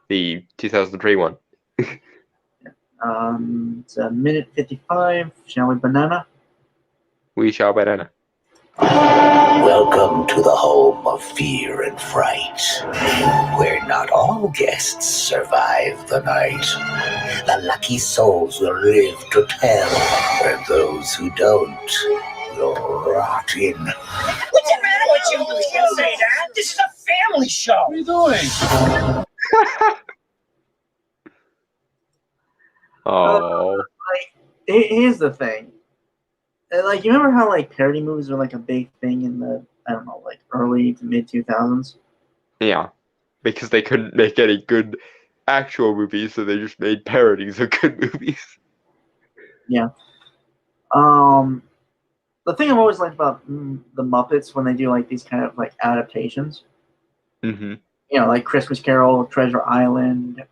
the 2003 one. It's a minute 55. Shall we banana? We shall banana. Welcome to the home of fear and fright, where not all guests survive the night. The lucky souls will live to tell, and those who don't will rot in. What's the matter with you? You can't say that. This is a family show. What are you doing? Oh. Here's the thing. Like, you remember how like parody movies were like a big thing in the, I don't know, like early to mid 2000s? Yeah, because they couldn't make any good actual movies, so they just made parodies of good movies. Yeah. The thing I've always liked about the Muppets when they do like these kind of like adaptations, Mm-hmm. you know, like Christmas Carol, Treasure Island,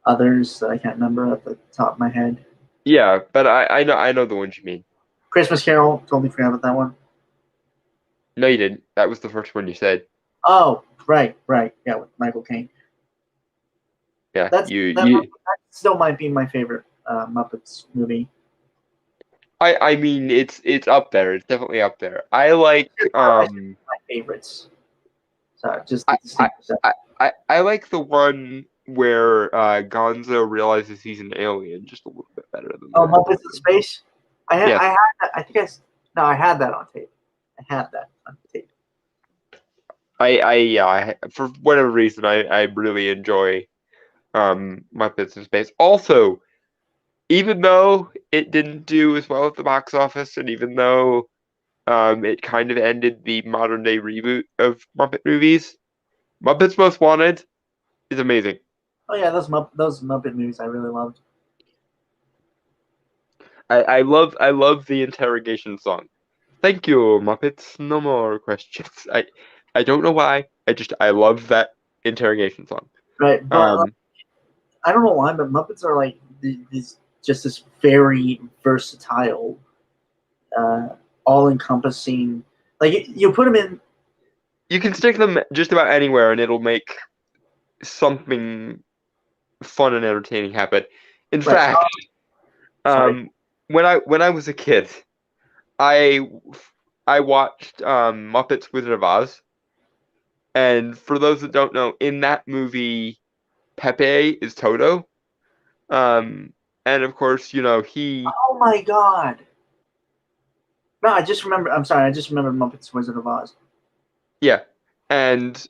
others that I can't remember at the top of my head. Yeah, but I know the ones you mean. Christmas Carol, totally forgot about that one. No, you didn't. That was the first one you said. Oh, right, yeah, with Michael Caine. Yeah, that you. still might be my favorite Muppets movie. I mean, it's up there. It's definitely up there. I like my favorites. So just I like the one where Gonzo realizes he's an alien just a little bit better than that. Muppets in Space. Yes. I had that. I had that on tape. I had that on tape. For whatever reason, I really enjoy Muppets in Space. Also, even though it didn't do as well at the box office, and even though it kind of ended the modern day reboot of Muppet movies, Muppets Most Wanted is amazing. Oh yeah, those Muppet movies I really loved. I love the interrogation song. Thank you, Muppets. No more questions. I don't know why. I love that interrogation song. Right, but I don't know why, but Muppets are like these just this very versatile, all-encompassing. Like you put them in. You can stick them just about anywhere, and it'll make something fun and entertaining happen. In fact, when I was a kid, I watched Muppets Wizard of Oz, and for those that don't know, in that movie, Pepe is Toto, and of course, you know he. Oh my god! No, I just remember. I'm sorry, I just remember Muppets Wizard of Oz. Yeah, and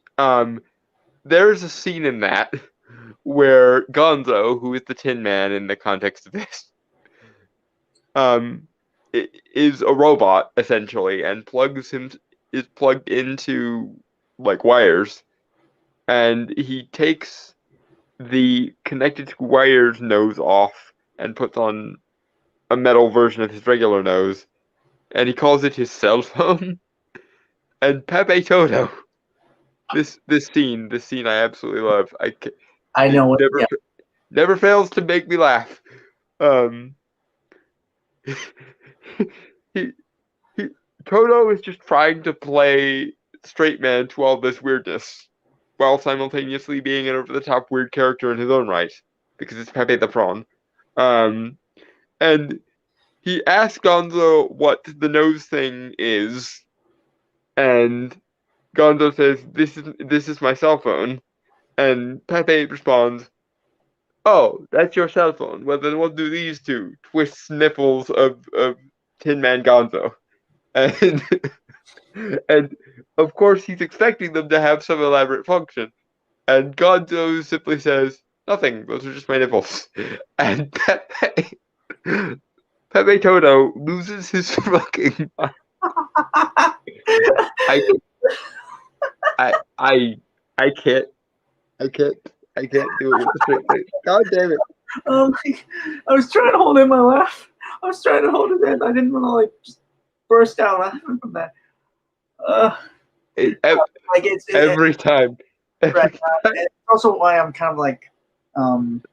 there's a scene in that where Gonzo, who is the Tin Man in the context of this, is a robot essentially, and is plugged into like wires, and he takes the connected to wires nose off and puts on a metal version of his regular nose, and he calls it his cell phone. And Pepe Toto this scene I absolutely love. I know what. Never Yeah. never fails to make me laugh. he Toto is just trying to play straight man to all this weirdness, while simultaneously being an over-the-top weird character in his own right, because it's Pepe the Prawn. And he asks Gonzo what the nose thing is, and Gonzo says, "This is my cell phone," and Pepe responds, "Oh, that's your cell phone. Well, then what do these do?" Twists nipples of Tin Man Gonzo, and and of course he's expecting them to have some elaborate function, and Gonzo simply says, "Nothing. Those are just my nipples." And Pepe Toto loses his fucking mind. I can't do it with the straight face. God damn it. I was trying to hold in my laugh. I was trying to hold it in. I didn't want to like just burst out laughing from that. Every time. Right. It's also why I'm kind of like, I'm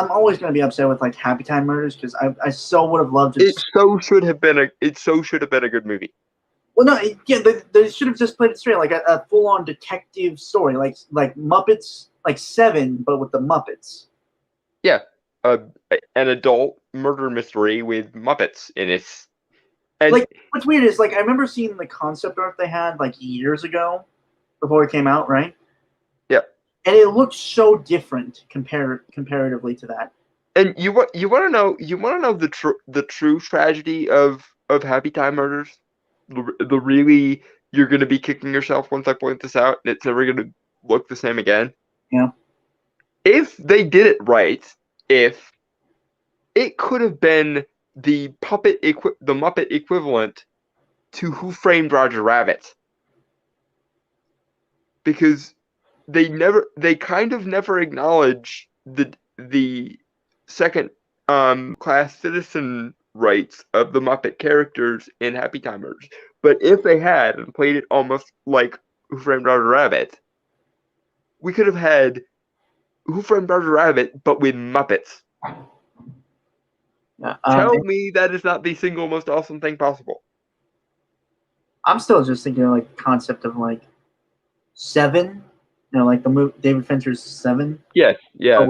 always going to be upset with like Happy Time Murders because I so would have loved it. So should have been a good movie. Well, no, yeah, they should have just played it straight, like a full-on detective story, like Muppets, like Seven, but with the Muppets. Yeah, an adult murder mystery with Muppets in it. And like, what's weird is, like, I remember seeing the concept art they had like years ago, before it came out, right? Yeah. And it looked so different comparatively to that. And you want to know the true tragedy of Happy Time Murders? The really, you're going to be kicking yourself once I point this out, and it's never going to look the same again. Yeah. If they did it right, if it could have been the Muppet equivalent to Who Framed Roger Rabbit, because they kind of never acknowledge the second class citizen rights of the Muppet characters in Happy Time Murders. But if they had and played it almost like Who Framed Roger Rabbit, we could have had Who Framed Roger Rabbit, but with Muppets. Tell me that is not the single most awesome thing possible. I'm still just thinking of like the concept of like Seven, like the movie David Fincher's Seven. Yes, yeah.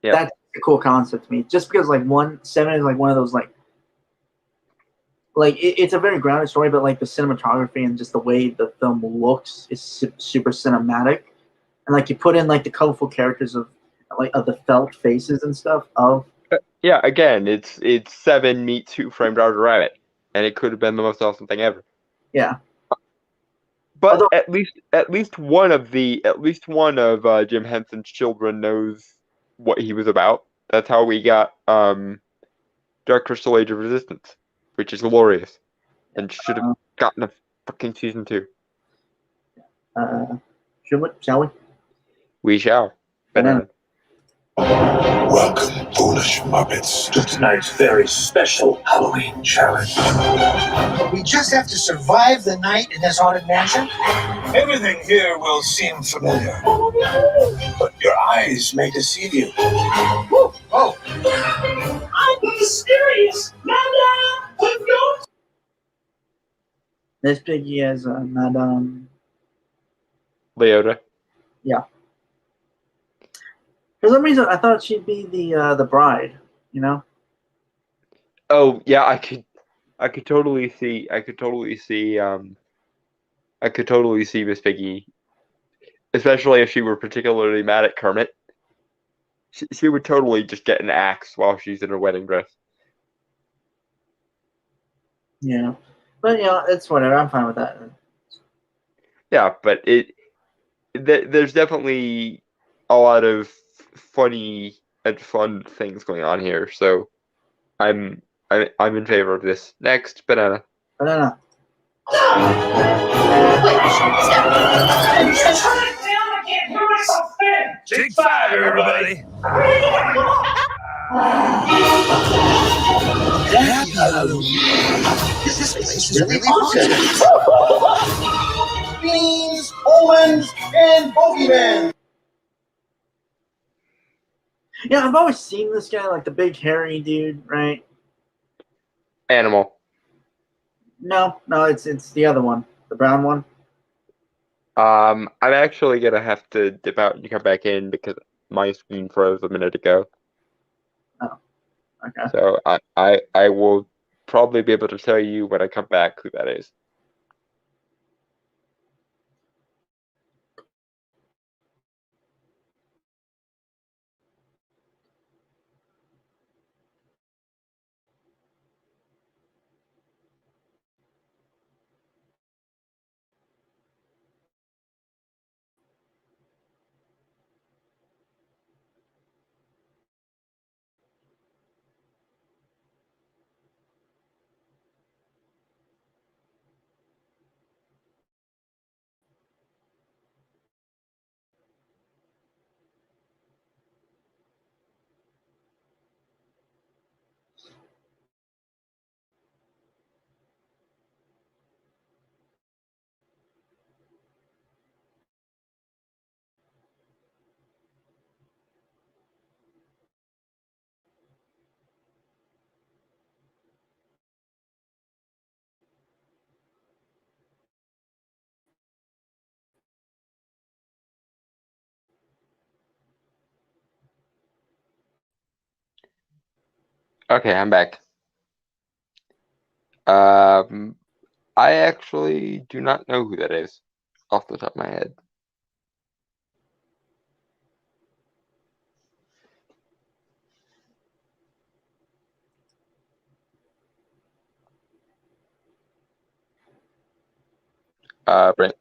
Yeah. That's a cool concept to me. Just because like Seven is like one of those like it's a very grounded story, but like the cinematography and just the way the film looks is super cinematic, and like you put in like the colorful characters of the felt faces and stuff of. Yeah, again, it's Seven meets Who Framed Roger Rabbit, and it could have been the most awesome thing ever. Yeah. But at least one of Jim Henson's children knows what he was about. That's how we got Dark Crystal Age of Resistance, which is glorious, and should have gotten a fucking season 2. Shall we? We shall. Welcome, foolish Muppets, to tonight's very special Halloween challenge. We just have to survive the night in this haunted mansion? Everything here will seem familiar, but your eyes may deceive you. Oh! I'm mysterious! Madame, with you? This Piggy has Madame Leota. Yeah. For some reason, I thought she'd be the bride. Oh yeah, I could totally see Miss Piggy, especially if she were particularly mad at Kermit. She would totally just get an axe while she's in her wedding dress. Yeah, but it's whatever. I'm fine with that. Yeah, but there's definitely a lot of funny and fun things going on here, so I'm in favor of this. Next, Banana. Take 5, everybody. Happy Halloween. This place is really haunted. Beans, omens, and bogeyman. Yeah, I've always seen this guy, like the big hairy dude, right? Animal. No, it's the other one, the brown one. I'm actually gonna have to dip out and come back in because my screen froze a minute ago. Oh, okay. So I will probably be able to tell you when I come back who that is. Okay, I'm back. I actually do not know who that is off the top of my head. Brent.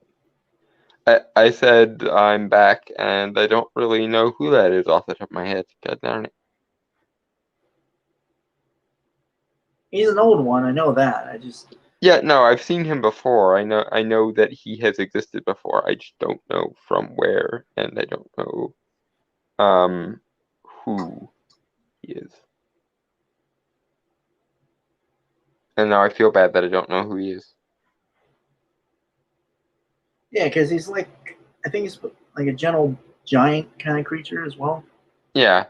I said I'm back, and I don't really know who that is off the top of my head. God darn it. He's an old one. I know that. Yeah, no, I've seen him before. I know that he has existed before. I just don't know from where, and I don't know who he is. And now I feel bad that I don't know who he is. Yeah, because he's like, I think he's like a gentle giant kind of creature as well. Yeah,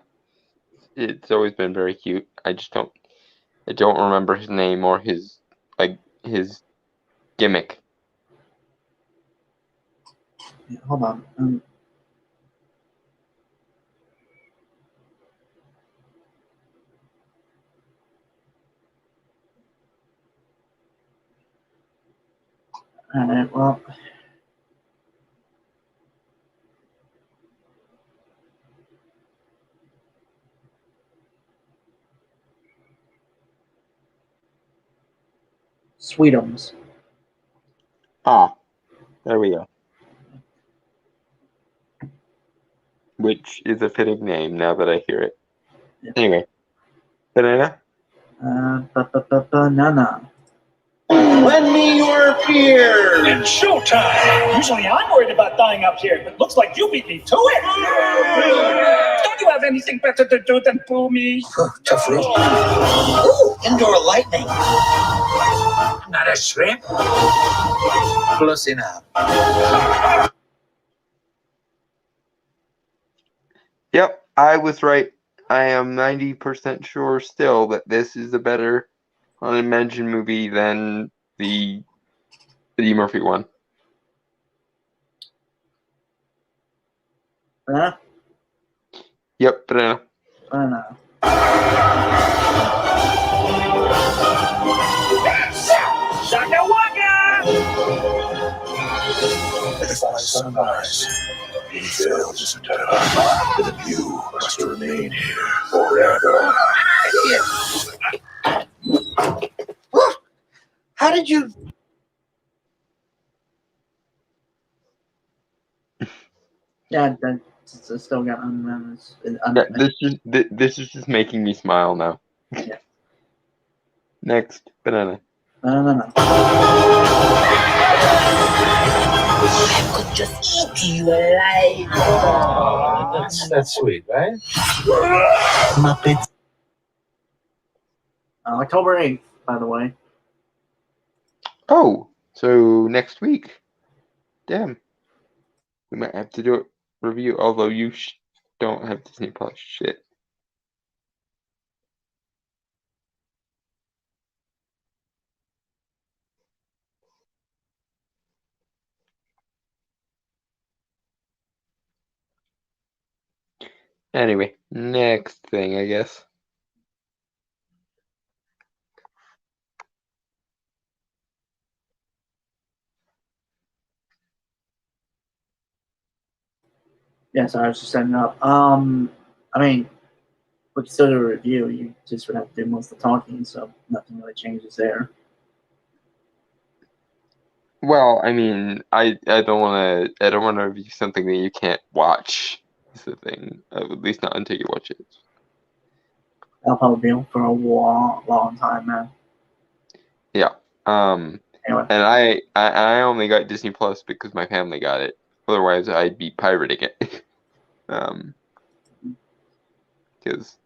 it's always been very cute. I don't remember his name or his gimmick. Yeah, hold on. All right. Well. Sweetums. Ah, there we go. Which is a fitting name now that I hear it. Yeah. Anyway, banana. Banana. Lend me your beer. It's showtime. Usually I'm worried about dying up here, but looks like you beat me to it. Don't you have anything better to do than boo me? Tough room. Ooh, indoor lightning. Not a shrimp. Close enough. Yep, I was right. I am 90% sure still that this is a better Haunted Mansion movie than the Eddie Murphy one. Banana. Yep, banana. Banana. Shaka waka! If I sunrise, he fails to tell, then you must remain here forever. How did you? Yeah, that's still got unmanaged. Yeah, this is just making me smile now. Yeah. Next, banana. Banana. I could just eat you alive. That's sweet, right? Muppets. October 8th, by the way. Oh, so next week. Damn. We might have to do a review, although you don't have Disney Plus. Shit. Anyway, next thing, I guess. Yes, I was just setting up. I mean, we can still do a review. You just would have to do most of the talking, so nothing really changes there. Well, I mean, I don't want to review something that you can't watch. Is the thing. At least not until you watch it. That'll probably be for a long time, man. Yeah. Anyway. And I only got Disney Plus because my family got it. Otherwise, I'd be pirating it. Because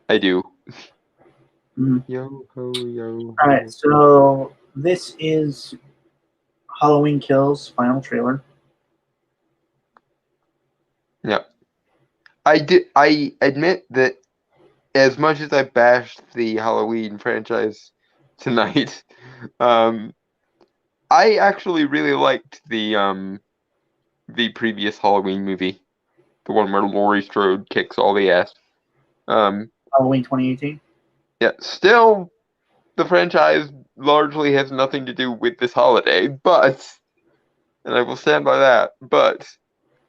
I do. Yo ho yo. All right, so this is Halloween Kills final trailer. Yep. I admit that as much as I bashed the Halloween franchise tonight, I actually really liked the previous Halloween movie, the one where Laurie Strode kicks all the ass. Halloween 2018. Yeah, still the franchise largely has nothing to do with this holiday, but, and I will stand by that, but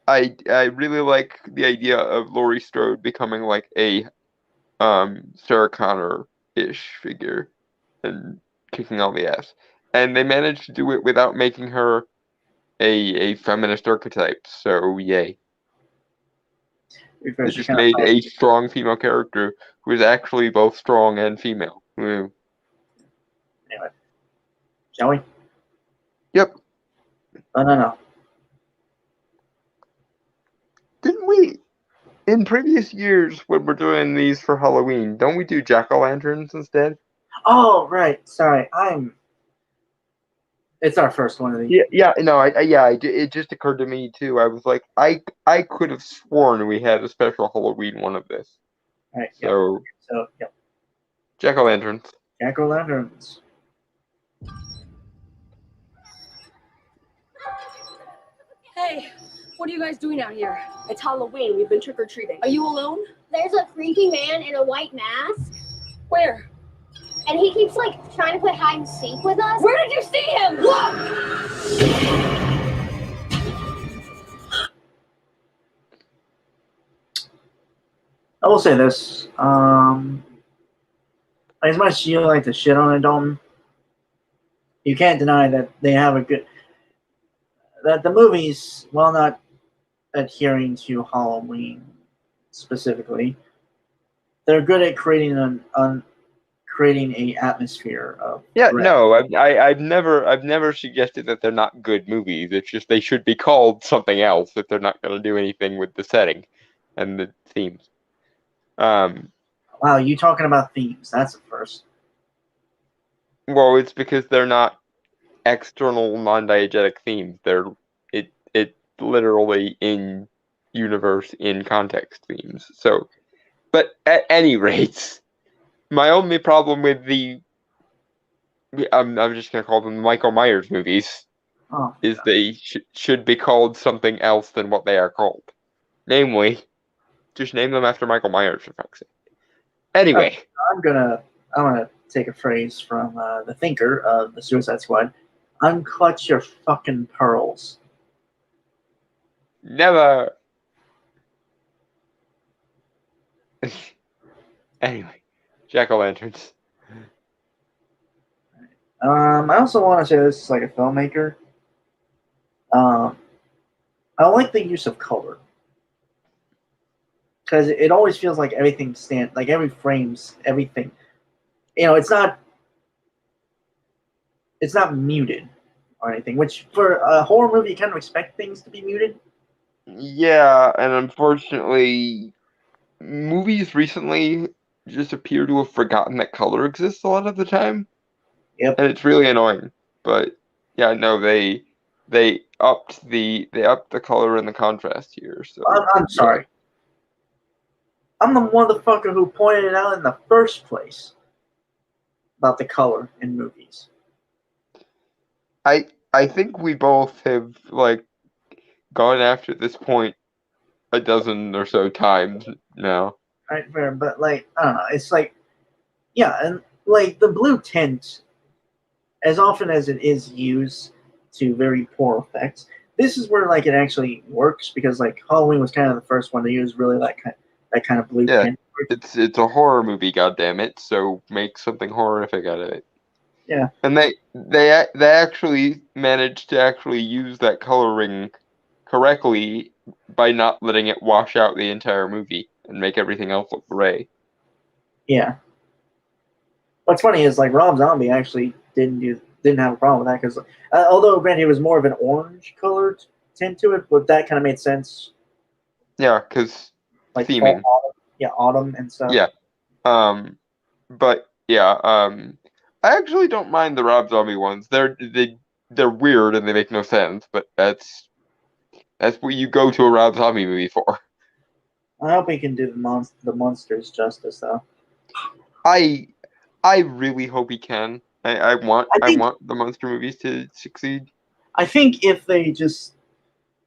I really like the idea of Laurie Strode becoming like a Sarah Connor-ish figure and kicking all the ass. And they managed to do it without making her a feminist archetype, so yay. They just made a strong female character who is actually both strong and female. Anyway, shall we? Yep. No. Didn't we, in previous years when we're doing these for Halloween, don't we do jack-o'-lanterns instead? Oh, right. Sorry, It's our first one of these. It just occurred to me too. I was like, I could have sworn we had a special Halloween one of this. Right. So yep. Jack-o'-lanterns. Jack-o'-lanterns. Hey, what are you guys doing out here? It's Halloween. We've been trick-or-treating. Are you alone? There's a freaky man in a white mask. Where? And he keeps like trying to play hide and seek with us. Where did you see him? Look! I will say this. As much as you like to shit on it, Dalton, you can't deny that they have a good. That the movies, while not adhering to Halloween specifically, they're good at creating creating a atmosphere of Yeah, dread. no, I've never suggested that they're not good movies. It's just they should be called something else if they're not going to do anything with the setting and the themes. Wow, you talking about themes? That's a first. Well, it's because they're not external non-diegetic themes. They're it literally in universe in context themes. So, but at any rate, my only problem with I'm just gonna call them Michael Myers movies is they should be called something else than what they are called. Namely, just name them after Michael Myers for fuck's sake. Anyway, I'm gonna take a phrase from the thinker of the Suicide Squad. Unclutch your fucking pearls. never. Anyway, jack-o'-lanterns. I also want to say this is like a filmmaker. I like the use of color because it always feels like everything like every frame's everything. You know, it's not muted or anything. Which for a horror movie, you kind of expect things to be muted. Yeah, and unfortunately, movies recently just appear to have forgotten that color exists a lot of the time. Yep. And it's really annoying. But yeah, no, they upped the color and the contrast here. So I'm sorry. I'm the motherfucker who pointed it out in the first place about the color in movies. I think we both have like gone after this point a dozen or so times now. Right, fair, but like I don't know, it's like yeah, and like the blue tint, as often as it is used to very poor effects, this is where like it actually works because like Halloween was kind of the first one to use really that kind of blue tint. It's a horror movie, goddammit, so make something horrific out of it. Yeah. And they actually managed to actually use that coloring correctly by not letting it wash out the entire movie and make everything else look gray. Yeah. What's funny is like Rob Zombie actually didn't have a problem with that because although granted it was more of an orange colored tint to it, but that kind of made sense. Yeah, because like theming. Autumn and stuff. Yeah. But yeah, I actually don't mind the Rob Zombie ones. They're weird and they make no sense, but that's what you go to a Rob Zombie movie for. I hope he can do the monsters justice though. I really hope he can. I want the monster movies to succeed. I think if they just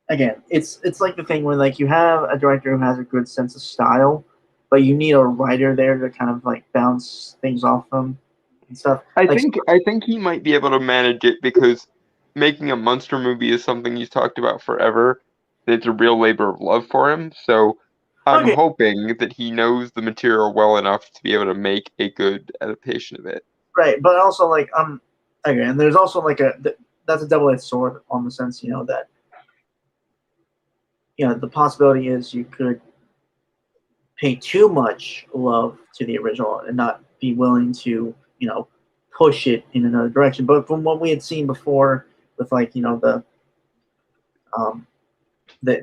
again, it's like the thing where like you have a director who has a good sense of style, but you need a writer there to kind of like bounce things off them and stuff. I think he might be able to manage it because making a monster movie is something he's talked about forever. It's a real labor of love for him. So I'm hoping that he knows the material well enough to be able to make a good adaptation of it. Right, but also like again, there's also like that's a double-edged sword on the sense that the possibility is you could pay too much love to the original and not be willing to push it in another direction. But from what we had seen before with like the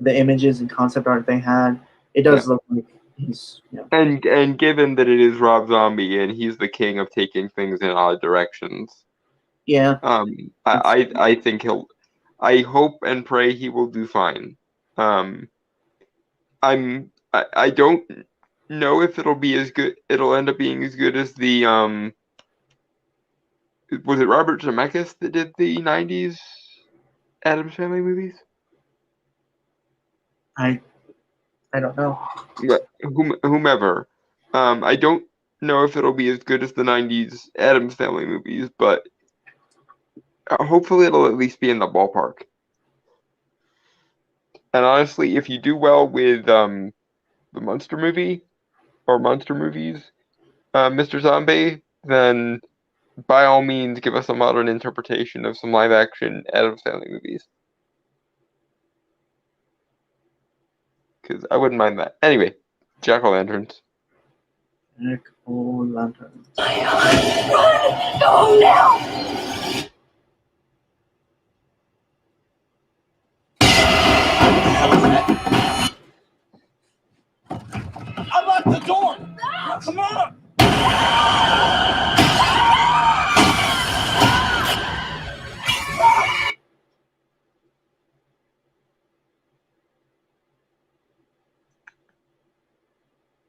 images and concept art they had, it does look like he's and given that it is Rob Zombie and he's the king of taking things in odd directions. Yeah. I think I hope and pray he will do fine. I don't know if it'll be as good. It'll end up being as good as the was it Robert Zemeckis that did the '90s Addams Family movies? I don't know. But whomever. I don't know if it'll be as good as the '90s Addams Family movies, but hopefully it'll at least be in the ballpark. And honestly, if you do well with the monster movie or monster movies, Mr. Zombie, then by all means give us a modern interpretation of some live action Addams Family movies. Because I wouldn't mind that. Anyway, Jack-o'-lanterns. Jack-o'-lanterns. Run! Go now! Unlock the door! Come on!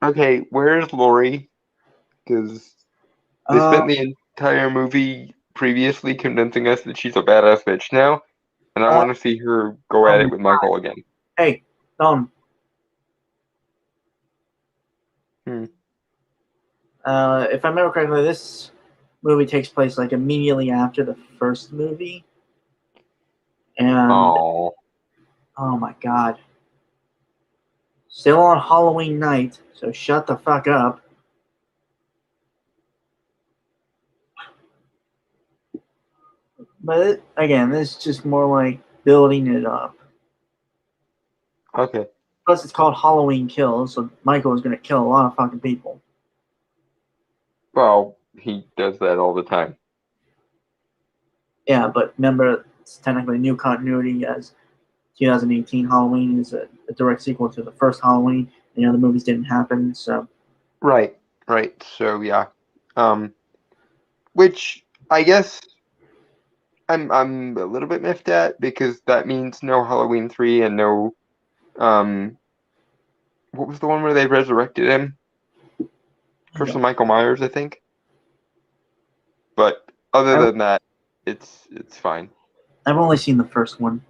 Okay, where's Lori? Because they spent the entire movie previously convincing us that she's a badass bitch now, and I want to see her go at it with Michael again. Hey, Don. If I remember correctly, this movie takes place like immediately after the first movie, and oh my god, still on Halloween night, so shut the fuck up. But again, this is just more like building it up. Okay. Plus, it's called Halloween Kills, so Michael is going to kill a lot of fucking people. Well, he does that all the time. Yeah, but remember, it's technically new continuity as 2018 Halloween is a direct sequel to the first Halloween, and the movies didn't happen, so. Right. Right. So yeah. Which I guess I'm a little bit miffed at, because that means no Halloween 3 and no what was the one where they resurrected him? Curse of Michael Myers, I think. But other than that, it's fine. I've only seen the first one.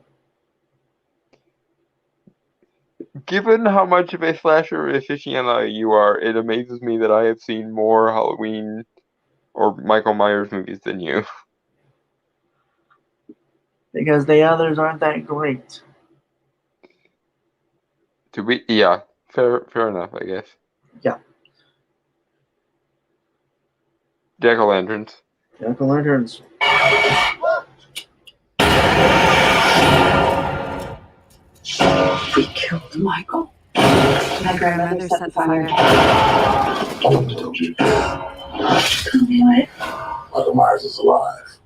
Given how much of a slasher aficionado you are, it amazes me that I have seen more Halloween or Michael Myers movies than you. Because the others aren't that great. Yeah, fair enough, I guess. Yeah. Jack-o'-lanterns. Jack-o'-lanterns. We killed Michael. My grandmother set the fire. Told you. What? Michael Myers is alive.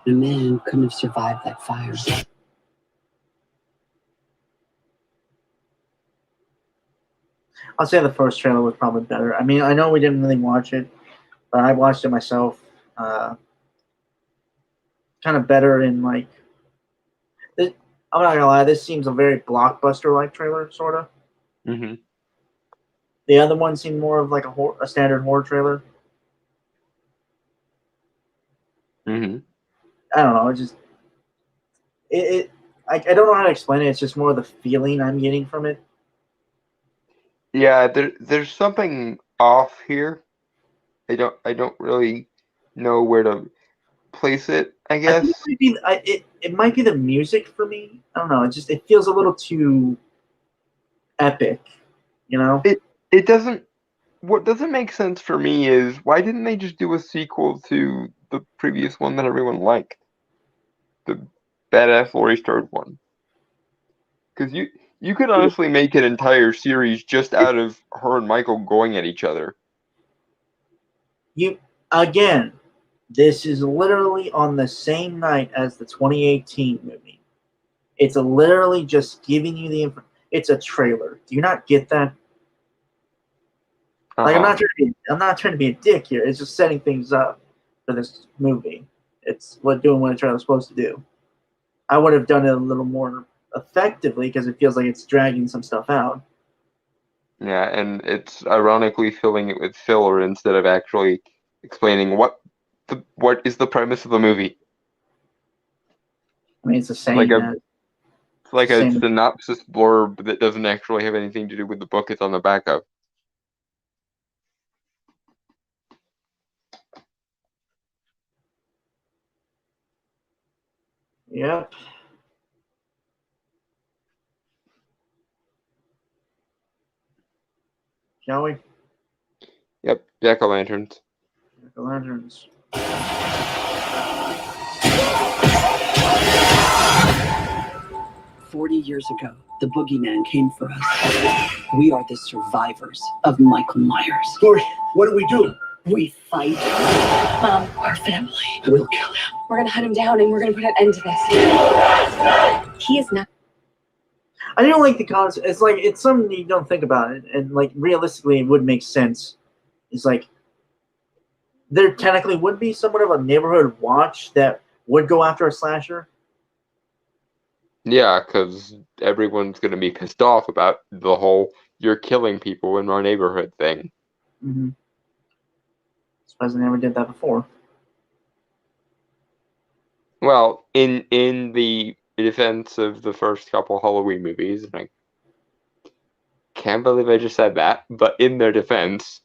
A man couldn't have survived that fire. I'll say the first trailer was probably better. I mean, I know we didn't really watch it, but I watched it myself. Kind of better in like. I'm not gonna lie. This seems a very blockbuster-like trailer, sort of. Mm-hmm. The other one seemed more of like a standard horror trailer. Mm-hmm. I don't know. It just I don't know how to explain it. It's just more of the feeling I'm getting from it. Yeah, there's something off here. I don't really know where to place it, I guess. I think it might be the music for me. I don't know. It feels a little too epic, you know? It doesn't. What doesn't make sense for me is, why didn't they just do a sequel to the previous one that everyone liked? The Badass Laurie Strode one. Because you could honestly make an entire series just out of her and Michael going at each other. Again, this is literally on the same night as the 2018 movie. It's literally just giving you the info. It's a trailer. Do you not get that? Like, I'm not trying to be a dick here. It's just setting things up for this movie. It's doing what a trailer is supposed to do. I would have done it a little more effectively, because it feels like it's dragging some stuff out. Yeah, and it's ironically filling it with filler instead of actually explaining what is the premise of the movie. I mean, it's the same. It's like a synopsis blurb that doesn't actually have anything to do with the book it's on the back of. Yep. Shall we? Yep, Jack-o'-lanterns. Jack-o'-lanterns. 40 years ago, the boogeyman came for us. We are the survivors of Michael Myers. Laurie, what do we do? We fight. Mom, our family. We'll kill him. We're gonna hunt him down and we're gonna put an end to this. He is not. I don't like the concept. It's like, it's something you don't think about it, and like realistically, it would make sense. It's like there technically would be somewhat of a neighborhood watch that would go after a slasher. Yeah, because everyone's going to be pissed off about the whole "you're killing people in our neighborhood" thing. Mm-hmm. Surprised they never did that before. Well, in the defense of the first couple Halloween movies, and I can't believe I just said that, but in their defense,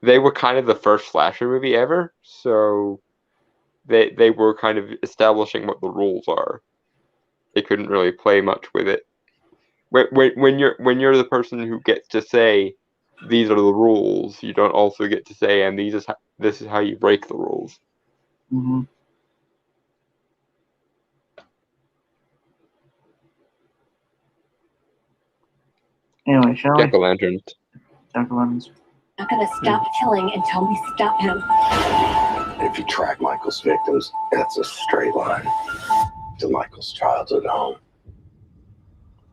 they were kind of the first slasher movie ever, so they were kind of establishing what the rules are. They couldn't really play much with it. When you're the person who gets to say these are the rules, you don't also get to say, and this is how you break the rules. Mm-hmm. Anyway, shall we? Jack-o'-lanterns. Jack-o'-lanterns. I'm not gonna stop killing until we stop him. If you track Michael's victims, that's a straight line to Michael's childhood home.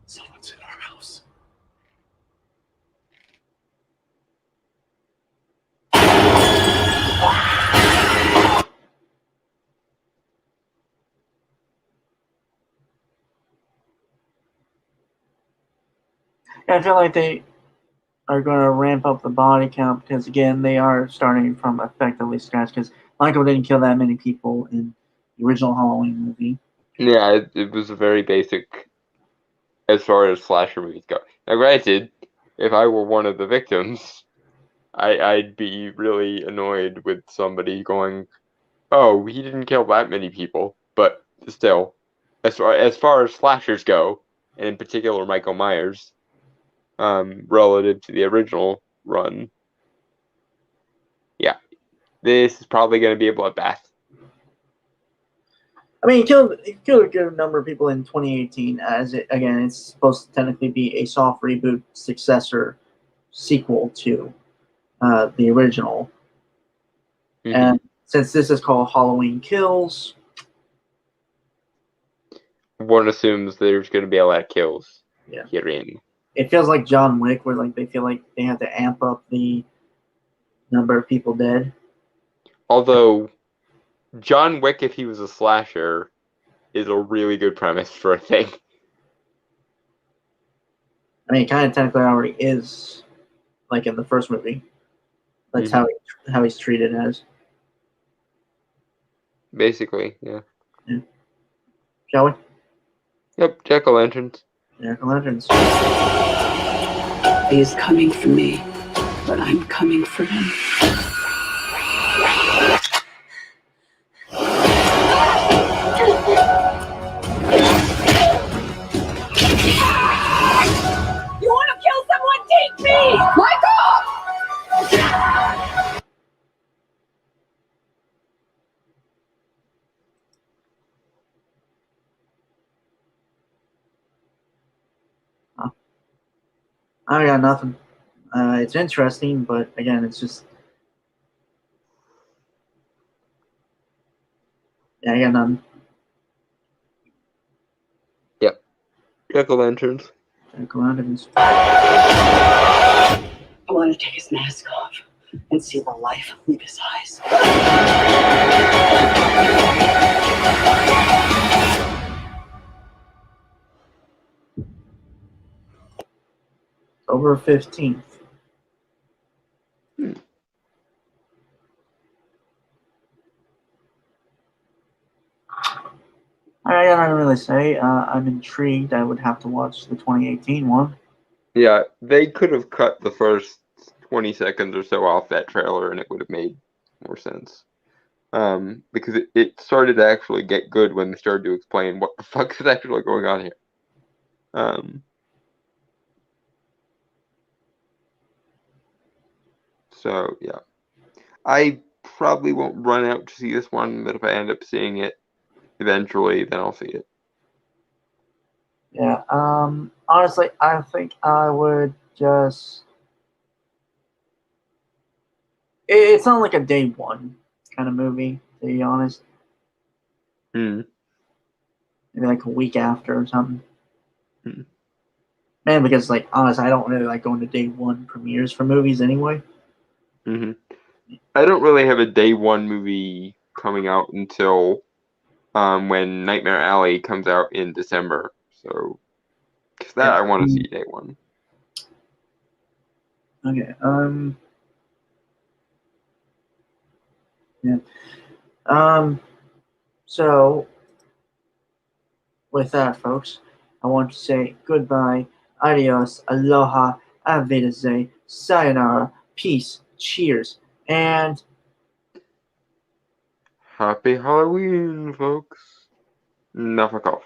Someone's in our house. Yeah, I feel like they are going to ramp up the body count because, again, they are starting from effectively scratch because Michael didn't kill that many people in the original Halloween movie. Yeah, it was a very basic as far as slasher movies go. Now, granted, if I were one of the victims, I'd be really annoyed with somebody going, "Oh, he didn't kill that many people," but still, as far as slashers go, and in particular Michael Myers, relative to the original run, yeah, this is probably going to be a bloodbath. I mean, he killed a good number of people in 2018. As it's supposed to technically be a soft reboot successor sequel to the original. Mm-hmm. And since this is called Halloween Kills, one assumes there's going to be a lot of kills. Yeah. Herein. It feels like John Wick, where like they feel like they have to amp up the number of people dead. Although John Wick, if he was a slasher, is a really good premise for a thing. I mean, it kind of technically already is, like in the first movie. That's how he's treated as. Basically, yeah. Shall we? Yep, jack-o'-lanterns. Jack-o'-lanterns. He is coming for me, but I'm coming for him. You want to kill someone? Take me! Michael! I got nothing. It's interesting, but again, it's just. Yeah, I got nothing. Yep. Jack-o'-lanterns. Jack-o'-lanterns. I want to take his mask off and see the life leave his eyes. October 15th. I got nothing to really say. I'm intrigued. I would have to watch the 2018 one. Yeah, they could have cut the first 20 seconds or so off that trailer and it would have made more sense. Because it started to actually get good when they started to explain what the fuck is actually going on here. So, yeah. I probably won't run out to see this one, but if I end up seeing it eventually, then I'll see it. Yeah. Honestly, I think I would just. It's not like a day one kind of movie, to be honest. Hmm. Maybe like a week after or something. Hmm. Man, because like honestly, I don't really like going to day one premieres for movies anyway. Hmm. I don't really have a day one movie coming out until when Nightmare Alley comes out in December. So, because that I want to see day one. Okay. Yeah. So, with that, folks, I want to say goodbye, adios, aloha, auf Wiedersehen, sayonara, peace, cheers, and Happy Halloween, folks. Enough of cough.